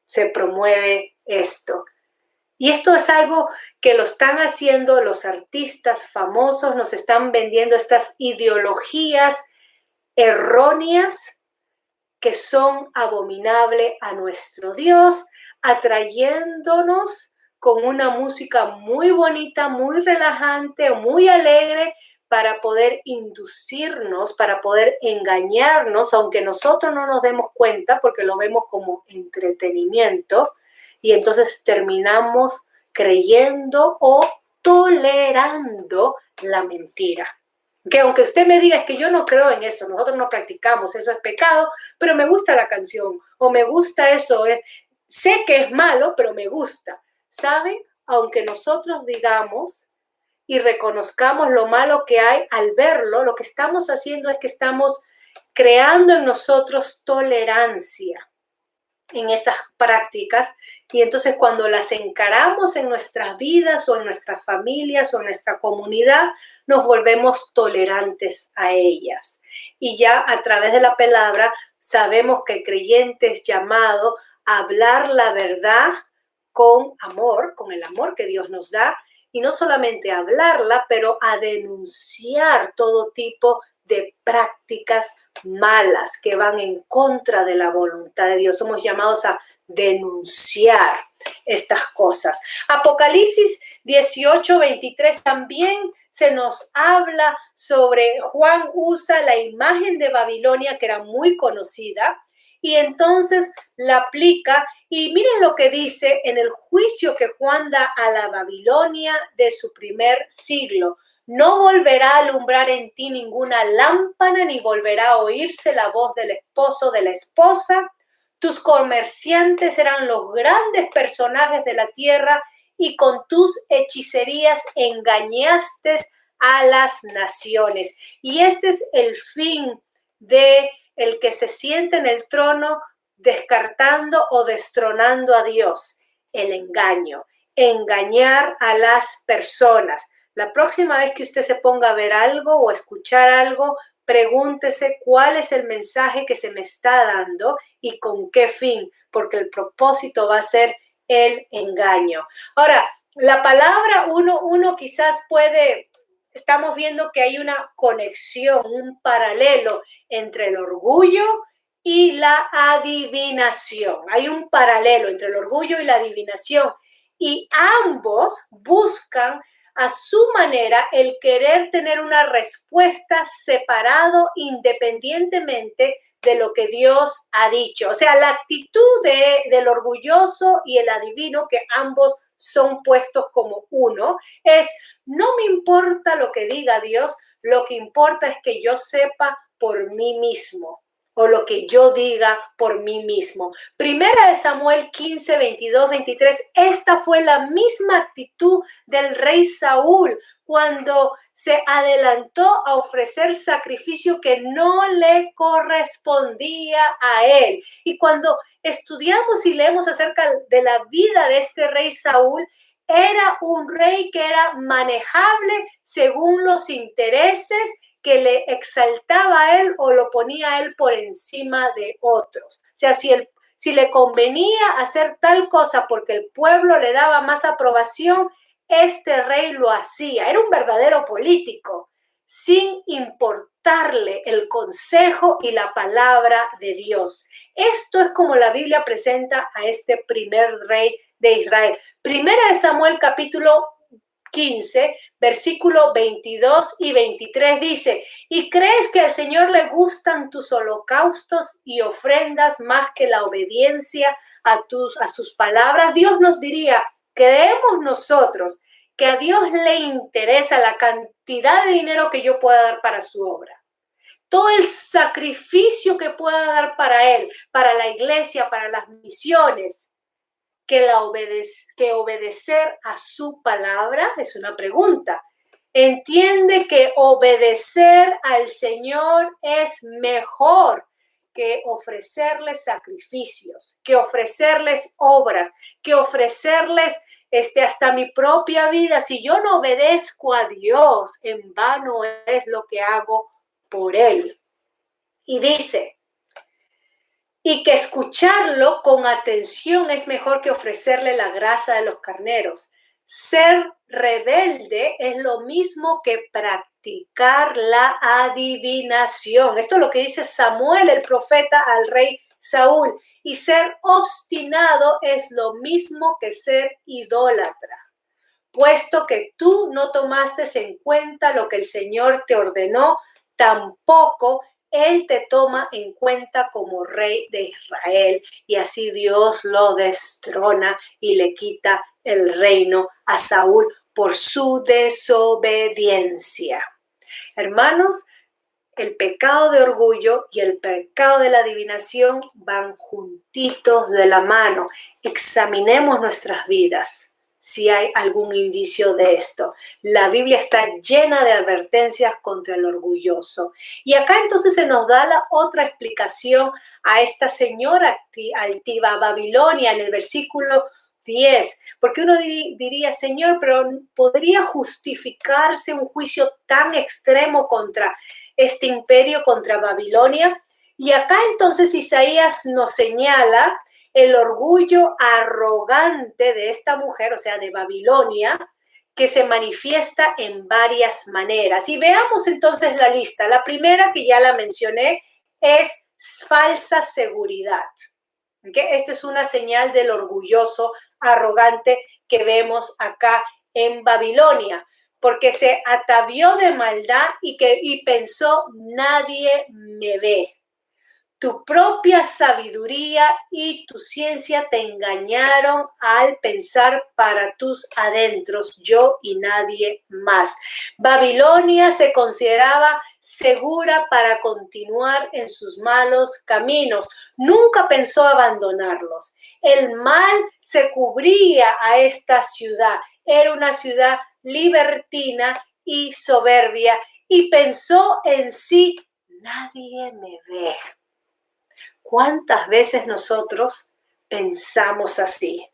se promueve esto. Y esto es algo que lo están haciendo los artistas famosos, nos están vendiendo estas ideologías erróneas que son abominables a nuestro Dios, atrayéndonos con una música muy bonita, muy relajante, muy alegre, para poder inducirnos, para poder engañarnos, aunque nosotros no nos demos cuenta porque lo vemos como entretenimiento, y entonces terminamos creyendo o tolerando la mentira. Que aunque usted me diga, es que yo no creo en eso, nosotros no practicamos, eso es pecado, pero me gusta la canción, o me gusta eso, sé que es malo, pero me gusta. ¿Saben? Aunque nosotros digamos y reconozcamos lo malo que hay, al verlo, lo que estamos haciendo es que estamos creando en nosotros tolerancia. en esas prácticas, y entonces cuando las encaramos en nuestras vidas o en nuestras familias o en nuestra comunidad, nos volvemos tolerantes a ellas. Y ya a través de la palabra sabemos que el creyente es llamado a hablar la verdad con amor, con el amor que Dios nos da, y no solamente hablarla, pero a denunciar todo tipo de prácticas malas que van en contra de la voluntad de Dios. Somos llamados a denunciar estas cosas. Apocalipsis 18:23 también se nos habla sobre Juan usa la imagen de Babilonia, que era muy conocida, y entonces la aplica. Y miren lo que dice en el juicio que Juan da a la Babilonia de su primer siglo. No volverá a alumbrar en ti ninguna lámpara, ni volverá a oírse la voz del esposo de la esposa. Tus comerciantes eran los grandes personajes de la tierra, y con tus hechicerías engañaste a las naciones. Y este es el fin de el que se siente en el trono, descartando o destronando a Dios: el engaño, engañar a las personas. La próxima vez que usted se ponga a ver algo o a escuchar algo, pregúntese cuál es el mensaje que se me está dando y con qué fin, porque el propósito va a ser el engaño. Ahora, la palabra uno quizás puede, estamos viendo que hay una conexión, un paralelo entre el orgullo y la adivinación. Hay un paralelo entre el orgullo y la adivinación, y ambos buscan a su manera el querer tener una respuesta separado, independientemente de lo que Dios ha dicho. O sea, la actitud del orgulloso y el adivino, que ambos son puestos como uno, es: no me importa lo que diga Dios, lo que importa es que yo sepa por mí mismo, o lo que yo diga por mí mismo. Primera de Samuel 15, 22, 23. Esta fue la misma actitud del rey Saúl cuando se adelantó a ofrecer sacrificio que no le correspondía a él. Y cuando estudiamos y leemos acerca de la vida de este rey Saúl, era un rey que era manejable según los intereses que le exaltaba a él o lo ponía a él por encima de otros. O sea, si le convenía hacer tal cosa porque el pueblo le daba más aprobación, este rey lo hacía. Era un verdadero político, sin importarle el consejo y la palabra de Dios. Esto es como la Biblia presenta a este primer rey de Israel. Primera de Samuel capítulo 15, versículo 22 y 23 dice: ¿y crees que al Señor le gustan tus holocaustos y ofrendas más que la obediencia a sus palabras? Dios nos diría: ¿creemos nosotros que a Dios le interesa la cantidad de dinero que yo pueda dar para su obra? Todo el sacrificio que pueda dar para Él, para la iglesia, para las misiones, que obedecer a su palabra? Es una pregunta. Entiende que obedecer al Señor es mejor que ofrecerles sacrificios, que ofrecerles obras, que ofrecerles hasta mi propia vida. Si yo no obedezco a Dios, en vano es lo que hago por Él. Y dice: y que escucharlo con atención es mejor que ofrecerle la grasa de los carneros. Ser rebelde es lo mismo que practicar la adivinación. Esto es lo que dice Samuel, el profeta, al rey Saúl. Y ser obstinado es lo mismo que ser idólatra, puesto que tú no tomaste en cuenta lo que el Señor te ordenó, tampoco Él te toma en cuenta como rey de Israel. Y así Dios lo destrona y le quita el reino a Saúl por su desobediencia. Hermanos, el pecado de orgullo y el pecado de la adivinación van juntitos de la mano. Examinemos nuestras vidas. si hay algún indicio de esto. La Biblia está llena de advertencias contra el orgulloso. Y acá entonces se nos da la otra explicación a esta señora altiva, Babilonia, en el versículo 10, porque uno diría, Señor, pero ¿podría justificarse un juicio tan extremo contra este imperio, contra Babilonia? Y acá entonces Isaías nos señala el orgullo arrogante de esta mujer, o sea, de Babilonia, que se manifiesta en varias maneras. Y veamos entonces la lista. La primera, que ya la mencioné, es falsa seguridad. ¿Okay? Esta es una señal del orgulloso arrogante que vemos acá en Babilonia, porque se atavió de maldad y pensó, nadie me ve. Tu propia sabiduría y tu ciencia te engañaron al pensar para tus adentros, yo y nadie más. Babilonia se consideraba segura para continuar en sus malos caminos. Nunca pensó abandonarlos. El mal se cubría a esta ciudad. Era una ciudad libertina y soberbia y pensó en sí, nadie me ve. ¿Cuántas veces nosotros pensamos así?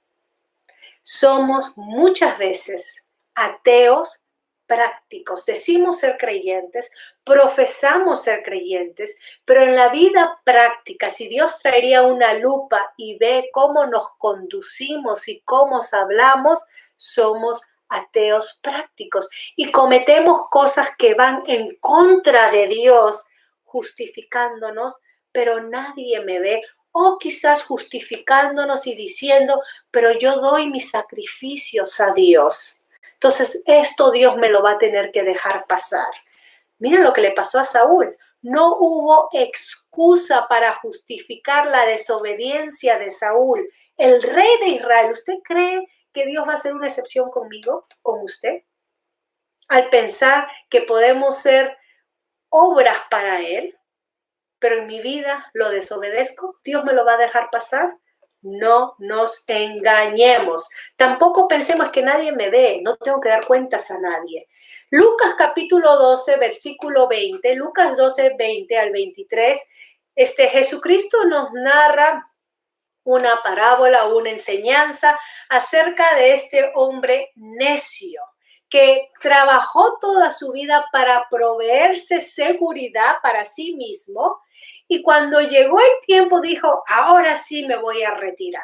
Somos muchas veces ateos prácticos. Decimos ser creyentes, profesamos ser creyentes, pero en la vida práctica, si Dios traería una lupa y ve cómo nos conducimos y cómo hablamos, somos ateos prácticos y cometemos cosas que van en contra de Dios, justificándonos, pero nadie me ve, o quizás justificándonos y diciendo, pero yo doy mis sacrificios a Dios. Entonces, esto Dios me lo va a tener que dejar pasar. Miren lo que le pasó a Saúl. No hubo excusa para justificar la desobediencia de Saúl, el rey de Israel. ¿Usted cree que Dios va a hacer una excepción conmigo, con usted? Al pensar que podemos ser obras para Él, pero en mi vida lo desobedezco, ¿Dios me lo va a dejar pasar? No nos engañemos. Tampoco pensemos que nadie me ve, no tengo que dar cuentas a nadie. Lucas capítulo 12, versículo 20, Lucas 12, 20 al 23, Jesucristo nos narra una parábola, una enseñanza acerca de este hombre necio que trabajó toda su vida para proveerse seguridad para sí mismo y cuando llegó el tiempo dijo, ahora sí me voy a retirar.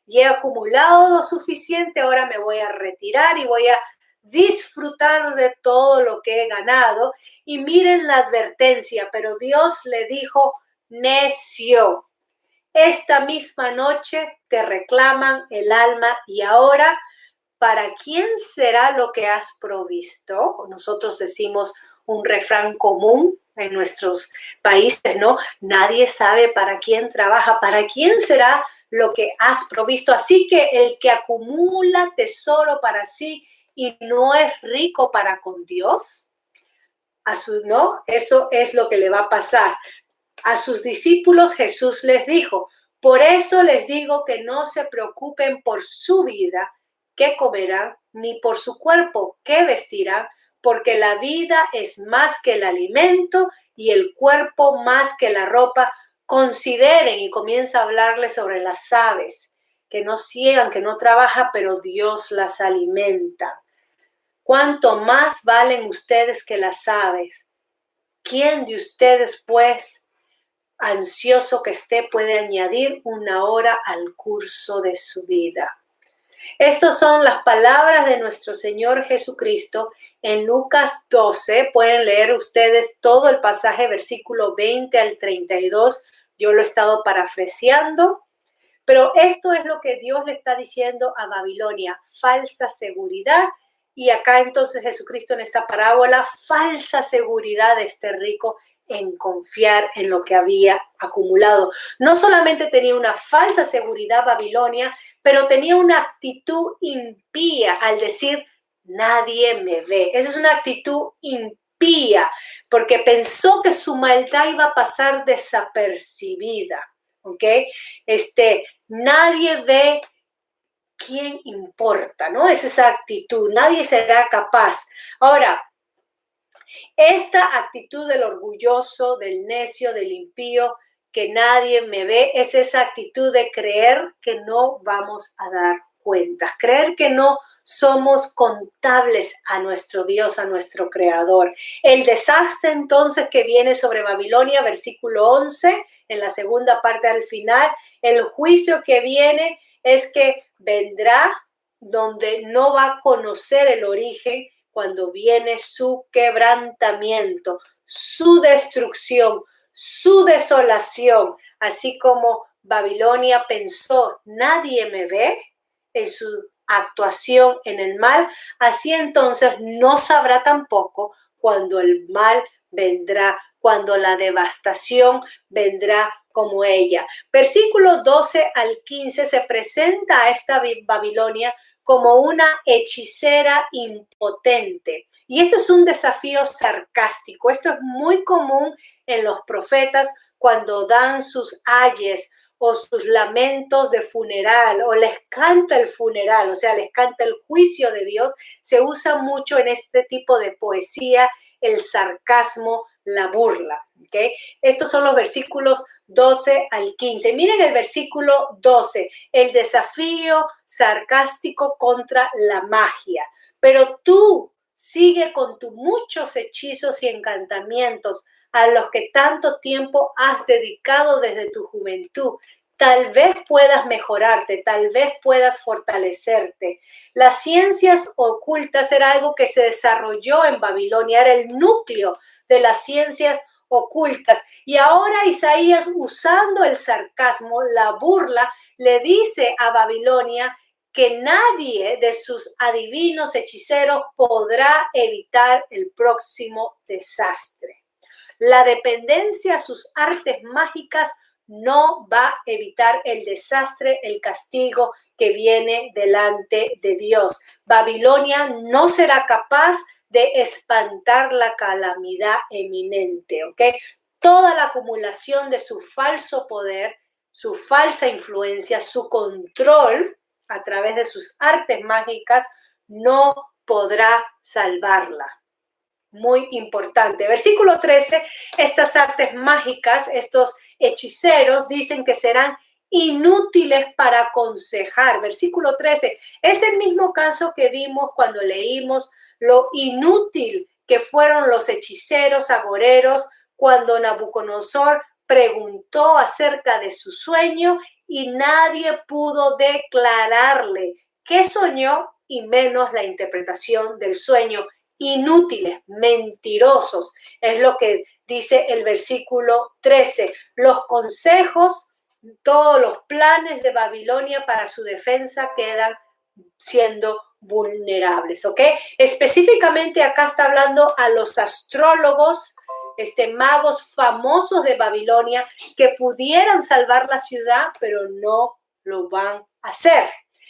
Y he acumulado lo suficiente, ahora me voy a retirar y voy a disfrutar de todo lo que he ganado. Y miren la advertencia, pero Dios le dijo, necio, esta misma noche te reclaman el alma y ahora, ¿para quién será lo que has provisto? Nosotros decimos un refrán común en nuestros países, ¿no? Nadie sabe para quién trabaja, para quién será lo que has provisto. Así que el que acumula tesoro para sí y no es rico para con Dios, ¿no? Eso es lo que le va a pasar. A sus discípulos Jesús les dijo, por eso les digo que no se preocupen por su vida, qué comerán, ni por su cuerpo, qué vestirán, porque la vida es más que el alimento y el cuerpo más que la ropa. Consideren, y comienza a hablarles sobre las aves, que no ciegan, que no trabajan, pero Dios las alimenta. ¿Cuánto más valen ustedes que las aves? ¿Quién de ustedes, pues, ansioso que esté, puede añadir una hora al curso de su vida? Estas son las palabras de nuestro Señor Jesucristo en Lucas 12. Pueden leer ustedes todo el pasaje, versículo 20 al 32. Yo lo he estado parafraseando, pero esto es lo que Dios le está diciendo a Babilonia, falsa seguridad. Y acá entonces Jesucristo en esta parábola, falsa seguridad de este rico en confiar en lo que había acumulado. No solamente tenía una falsa seguridad Babilonia, pero tenía una actitud impía al decir, nadie me ve. Esa es una actitud impía, porque pensó que su maldad iba a pasar desapercibida, ¿ok? Nadie ve ¿quién importa? ¿No? Es esa actitud, nadie será capaz. Ahora, esta actitud del orgulloso, del necio, del impío, que nadie me ve, es esa actitud de creer que no vamos a dar cuentas, creer que no somos contables a nuestro Dios, a nuestro Creador. El desastre entonces que viene sobre Babilonia, versículo 11, en la segunda parte al final, el juicio que viene es que vendrá donde no va a conocer el origen, cuando viene su quebrantamiento, su destrucción, su desolación, así como Babilonia pensó, nadie me ve en su actuación en el mal, así entonces no sabrá tampoco cuando el mal vendrá, cuando la devastación vendrá como ella. Versículos 12 al 15 se presenta a esta Babilonia como una hechicera impotente. Y esto es un desafío sarcástico. Esto es muy común en los profetas cuando dan sus ayes o sus lamentos de funeral o les canta el funeral, o sea, les canta el juicio de Dios. Se usa mucho en este tipo de poesía el sarcasmo, la burla. ¿Okay? Estos son los versículos 12 al 15. Miren el versículo 12, el desafío sarcástico contra la magia. Pero tú sigue con tus muchos hechizos y encantamientos a los que tanto tiempo has dedicado desde tu juventud. Tal vez puedas mejorarte, tal vez puedas fortalecerte. Las ciencias ocultas era algo que se desarrolló en Babilonia, era el núcleo de las ciencias ocultas. Y ahora Isaías, usando el sarcasmo, la burla, le dice a Babilonia que nadie de sus adivinos hechiceros podrá evitar el próximo desastre. La dependencia a sus artes mágicas no va a evitar el desastre, el castigo que viene delante de Dios. Babilonia no será capaz de espantar la calamidad eminente, ¿ok? Toda la acumulación de su falso poder, su falsa influencia, su control a través de sus artes mágicas no podrá salvarla. Muy importante. Versículo 13, estas artes mágicas, estos hechiceros dicen que serán inútiles para aconsejar. Versículo 13, es el mismo caso que vimos cuando leímos lo inútil que fueron los hechiceros agoreros cuando Nabucodonosor preguntó acerca de su sueño y nadie pudo declararle qué soñó y menos la interpretación del sueño. Inútiles, mentirosos, es lo que dice el versículo 13. Los consejos, todos los planes de Babilonia para su defensa quedan siendo vulnerables, ¿ok? Específicamente acá está hablando a los astrólogos, magos famosos de Babilonia que pudieran salvar la ciudad, pero no lo van a hacer.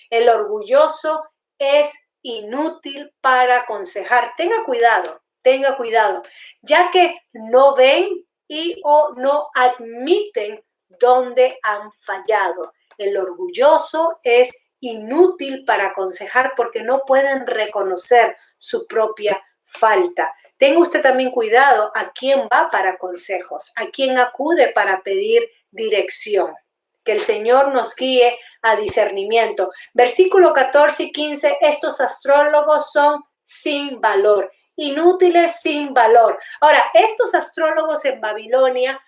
El orgulloso es inútil para aconsejar. Tenga cuidado, ya que no ven y o no admiten donde han fallado. El orgulloso es inútil para aconsejar porque no pueden reconocer su propia falta. Tenga usted también cuidado a quién va para consejos, a quién acude para pedir dirección. Que el Señor nos guíe a discernimiento. Versículo 14 y 15, estos astrólogos son sin valor, inútiles sin valor. Ahora, estos astrólogos en Babilonia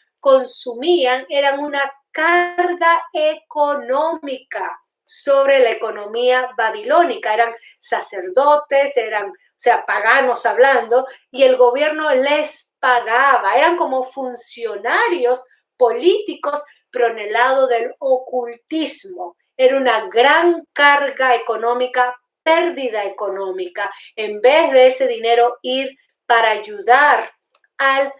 eran una carga económica sobre la economía babilónica. Eran sacerdotes, eran, paganos hablando, y el gobierno les pagaba. Eran como funcionarios políticos, pero en el lado del ocultismo. Era una gran carga económica, pérdida económica, en vez de ese dinero ir para ayudar al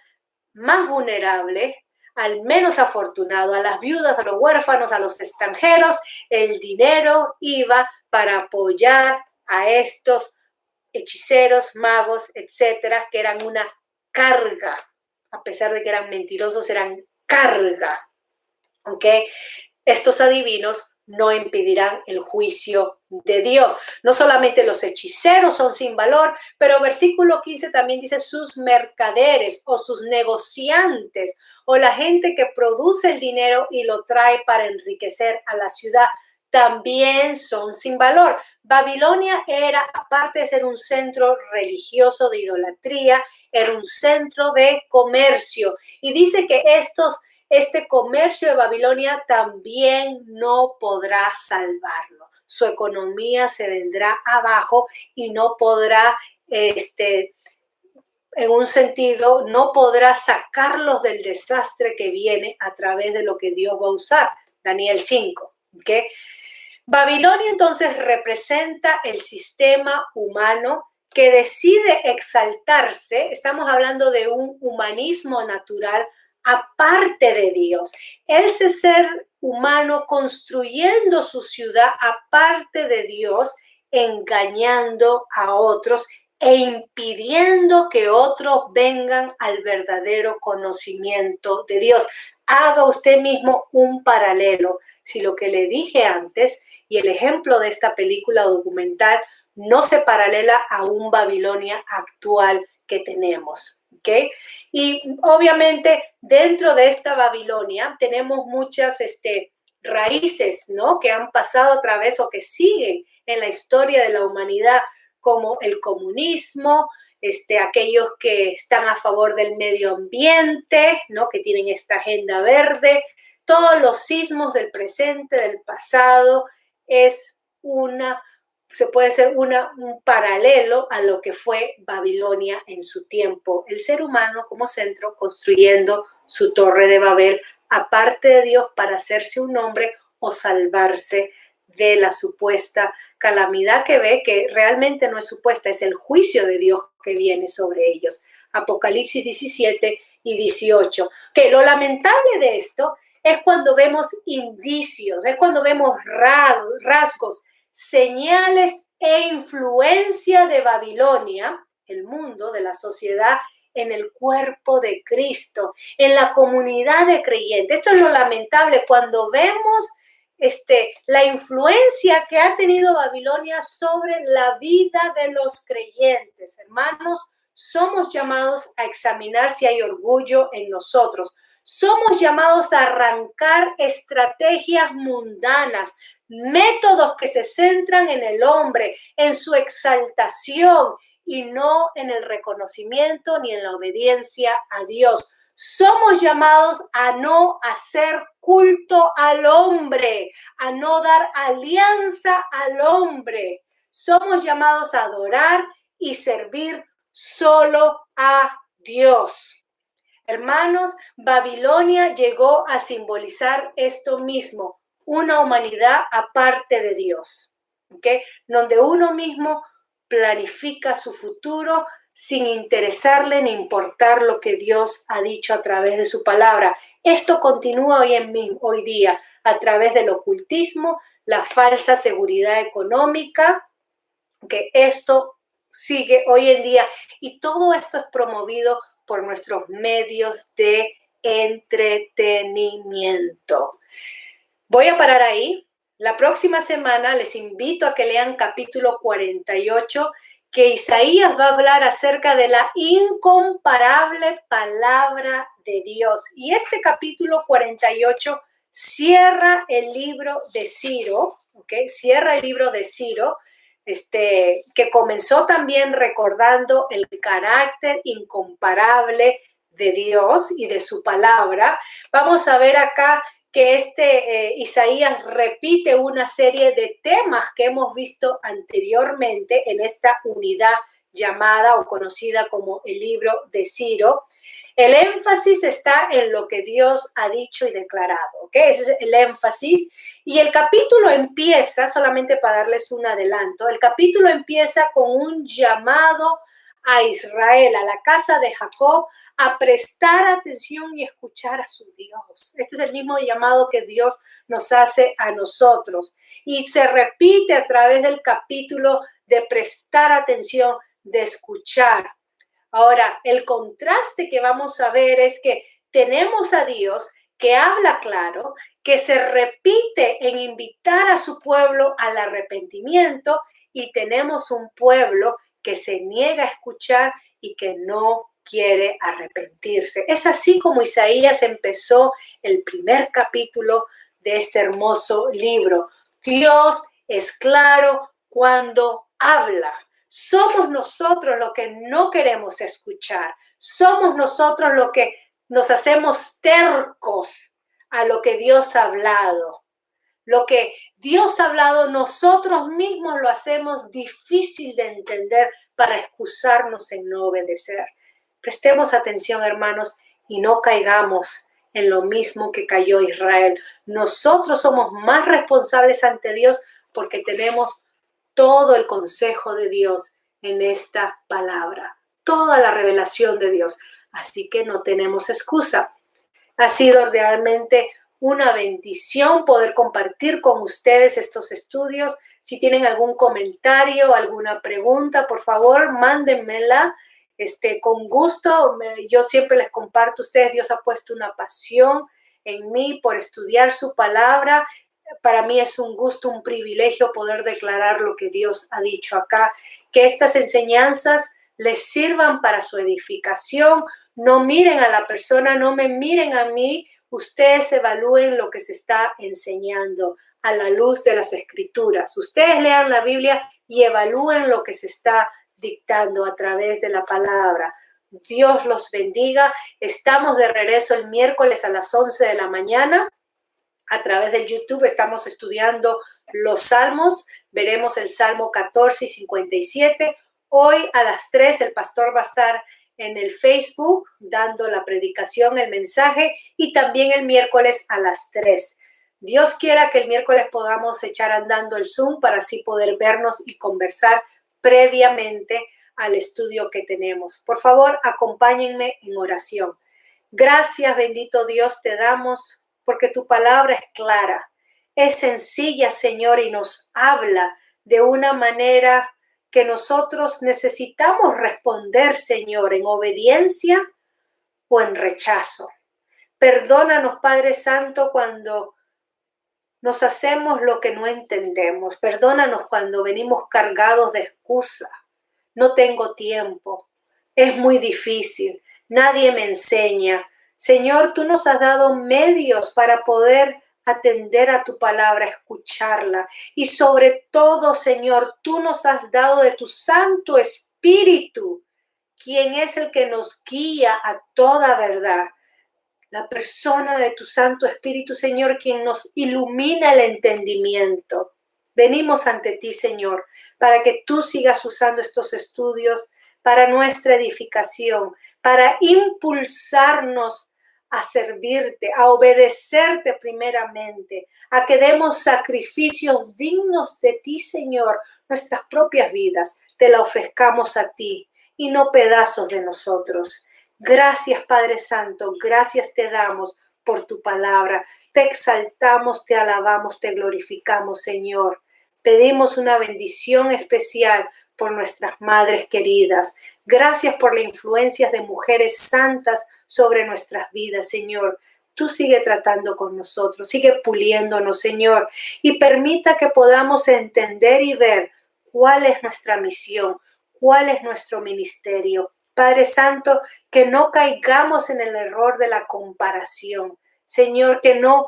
más vulnerable, al menos afortunado, a las viudas, a los huérfanos, a los extranjeros. El dinero iba para apoyar a estos hechiceros, magos, etcétera, que eran una carga. A pesar de que eran mentirosos, eran carga. ¿Ok? Estos adivinos no impedirán el juicio de Dios. No solamente los hechiceros son sin valor, pero versículo 15 también dice sus mercaderes o sus negociantes o la gente que produce el dinero y lo trae para enriquecer a la ciudad también son sin valor. Babilonia era, aparte de ser un centro religioso de idolatría, era un centro de comercio. Y dice que este comercio de Babilonia también no podrá salvarlo. Su economía se vendrá abajo y no podrá, en un sentido, no podrá sacarlos del desastre que viene a través de lo que Dios va a usar. Daniel 5. ¿Okay? Babilonia entonces representa el sistema humano que decide exaltarse. Estamos hablando de un humanismo natural aparte de Dios. Ese ser humano construyendo su ciudad aparte de Dios, engañando a otros e impidiendo que otros vengan al verdadero conocimiento de Dios. Haga usted mismo un paralelo. Si lo que le dije antes y el ejemplo de esta película documental no se paralela a un Babilonia actual que tenemos, ¿ok? Y obviamente dentro de esta Babilonia tenemos muchas raíces, ¿no? Que han pasado a través o que siguen en la historia de la humanidad, como el comunismo, aquellos que están a favor del medio ambiente, ¿no? Que tienen esta agenda verde, todos los sismos del presente, del pasado, se puede ser un paralelo a lo que fue Babilonia en su tiempo. El ser humano como centro construyendo su torre de Babel, aparte de Dios, para hacerse un nombre o salvarse de la supuesta calamidad que ve, que realmente no es supuesta, es el juicio de Dios que viene sobre ellos. Apocalipsis 17 y 18. Que lo lamentable de esto es cuando vemos indicios, es cuando vemos rasgos, señales e influencia de Babilonia, el mundo, de la sociedad, en el cuerpo de Cristo, en la comunidad de creyentes. Esto es lo lamentable cuando vemos la influencia que ha tenido Babilonia sobre la vida de los creyentes. Hermanos, somos llamados a examinar si hay orgullo en nosotros. Somos llamados a arrancar estrategias mundanas, métodos que se centran en el hombre, en su exaltación y no en el reconocimiento ni en la obediencia a Dios. Somos llamados a no hacer culto al hombre, a no dar alianza al hombre. Somos llamados a adorar y servir solo a Dios. Hermanos, Babilonia llegó a simbolizar esto mismo, una humanidad aparte de Dios, ¿okay? Donde uno mismo planifica su futuro sin interesarle ni importar lo que Dios ha dicho a través de su palabra. Esto continúa hoy día a través del ocultismo, la falsa seguridad económica, que esto sigue hoy en día y todo esto es promovido por nuestros medios de entretenimiento. Voy a parar ahí. La próxima semana les invito a que lean capítulo 48, que Isaías va a hablar acerca de la incomparable palabra de Dios. Y este capítulo 48 cierra el libro de Ciro, ¿ok? Cierra el libro de Ciro, que comenzó también recordando el carácter incomparable de Dios y de su palabra. Vamos a ver acá que Isaías repite una serie de temas que hemos visto anteriormente en esta unidad llamada o conocida como el libro de Ciro. El énfasis está en lo que Dios ha dicho y declarado, ¿ok? Ese es el énfasis. Y el capítulo empieza, solamente para darles un adelanto, el capítulo empieza con un llamado a Israel, a la casa de Jacob, a prestar atención y escuchar a su Dios. Este es el mismo llamado que Dios nos hace a nosotros. Y se repite a través del capítulo de prestar atención, de escuchar. Ahora, el contraste que vamos a ver es que tenemos a Dios que habla claro, que se repite en invitar a su pueblo al arrepentimiento, y tenemos un pueblo que se niega a escuchar y que no quiere arrepentirse. Es así como Isaías empezó el primer capítulo de este hermoso libro. Dios es claro cuando habla. Somos nosotros los que no queremos escuchar. Somos nosotros los que nos hacemos tercos a lo que Dios ha hablado. Lo que Dios ha hablado, nosotros mismos lo hacemos difícil de entender para excusarnos en no obedecer. Prestemos atención, hermanos, y no caigamos en lo mismo que cayó Israel. Nosotros somos más responsables ante Dios porque tenemos todo el consejo de Dios en esta palabra, toda la revelación de Dios. Así que no tenemos excusa. Ha sido realmente una bendición poder compartir con ustedes estos estudios. Si tienen algún comentario, alguna pregunta, por favor, mándenmela. Con gusto, yo siempre les comparto a ustedes. Dios ha puesto una pasión en mí por estudiar su palabra. Para mí es un gusto, un privilegio poder declarar lo que Dios ha dicho acá. Que estas enseñanzas les sirvan para su edificación. No miren a la persona, no me miren a mí. Ustedes evalúen lo que se está enseñando a la luz de las Escrituras. Ustedes lean la Biblia y evalúen lo que se está dictando a través de la palabra. Dios los bendiga. Estamos de regreso el miércoles a las 11 de la mañana. A través del YouTube estamos estudiando los salmos. Veremos el Salmo 14 y 57. Hoy a las 3 el pastor va a estar en el Facebook dando la predicación, el mensaje, y también el miércoles a las 3. Dios quiera que el miércoles podamos echar andando el Zoom para así poder vernos y conversar previamente al estudio que tenemos. Por favor, acompáñenme en oración. Gracias, bendito Dios, te damos porque tu palabra es clara, es sencilla, Señor, y nos habla de una manera que nosotros necesitamos responder, Señor, en obediencia o en rechazo. Perdónanos, Padre Santo, cuando nos hacemos lo que no entendemos. Perdónanos cuando venimos cargados de excusa. No tengo tiempo. Es muy difícil. Nadie me enseña. Señor, tú nos has dado medios para poder atender a tu palabra, escucharla. Y sobre todo, Señor, tú nos has dado de tu Santo Espíritu, quien es el que nos guía a toda verdad. La persona de tu Santo Espíritu, Señor, quien nos ilumina el entendimiento. Venimos ante ti, Señor, para que tú sigas usando estos estudios para nuestra edificación, para impulsarnos a servirte, a obedecerte primeramente, a que demos sacrificios dignos de ti, Señor. Nuestras propias vidas te la ofrezcamos a ti y no pedazos de nosotros. Gracias, Padre Santo, gracias te damos por tu palabra. Te exaltamos, te alabamos, te glorificamos, Señor. Pedimos una bendición especial por nuestras madres queridas. Gracias por la influencia de mujeres santas sobre nuestras vidas, Señor. Tú sigue tratando con nosotros, sigue puliéndonos, Señor, y permita que podamos entender y ver cuál es nuestra misión, cuál es nuestro ministerio. Padre Santo, que no caigamos en el error de la comparación. Señor, que no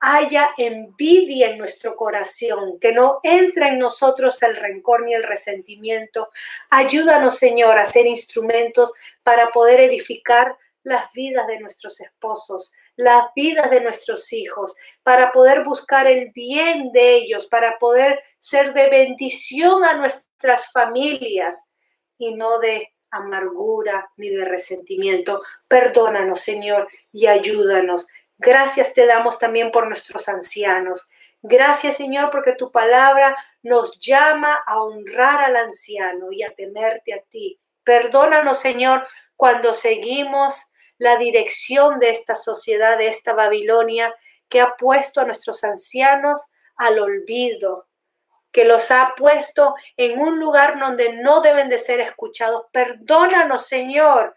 haya envidia en nuestro corazón, que no entre en nosotros el rencor ni el resentimiento. Ayúdanos, Señor, a ser instrumentos para poder edificar las vidas de nuestros esposos, las vidas de nuestros hijos, para poder buscar el bien de ellos, para poder ser de bendición a nuestras familias y no de amargura ni de resentimiento. Perdónanos, Señor, y ayúdanos. Gracias te damos también por nuestros ancianos. Gracias, Señor, porque tu palabra nos llama a honrar al anciano y a temerte a ti. Perdónanos, Señor, cuando seguimos la dirección de esta sociedad, de esta Babilonia, que ha puesto a nuestros ancianos al olvido, que los ha puesto en un lugar donde no deben de ser escuchados. Perdónanos, Señor.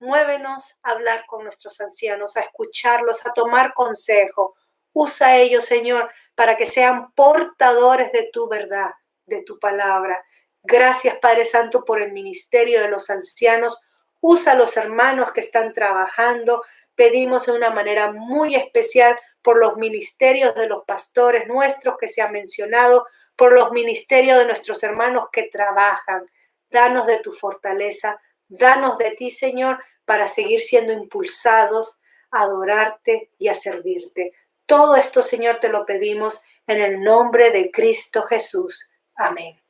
Muévenos a hablar con nuestros ancianos, a escucharlos, a tomar consejo. Usa a ellos, Señor, para que sean portadores de tu verdad, de tu palabra. Gracias, Padre Santo, por el ministerio de los ancianos. Usa a los hermanos que están trabajando. Pedimos de una manera muy especial por los ministerios de los pastores nuestros que se han mencionado, por los ministerios de nuestros hermanos que trabajan. Danos de tu fortaleza, danos de ti, Señor, para seguir siendo impulsados a adorarte y a servirte. Todo esto, Señor, te lo pedimos en el nombre de Cristo Jesús. Amén.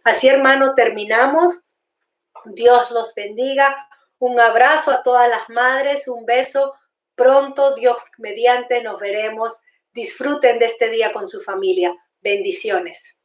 Así, hermano, terminamos. Dios los bendiga. Un abrazo a todas las madres, un beso. Pronto, Dios mediante, nos veremos. Disfruten de este día con su familia. Bendiciones.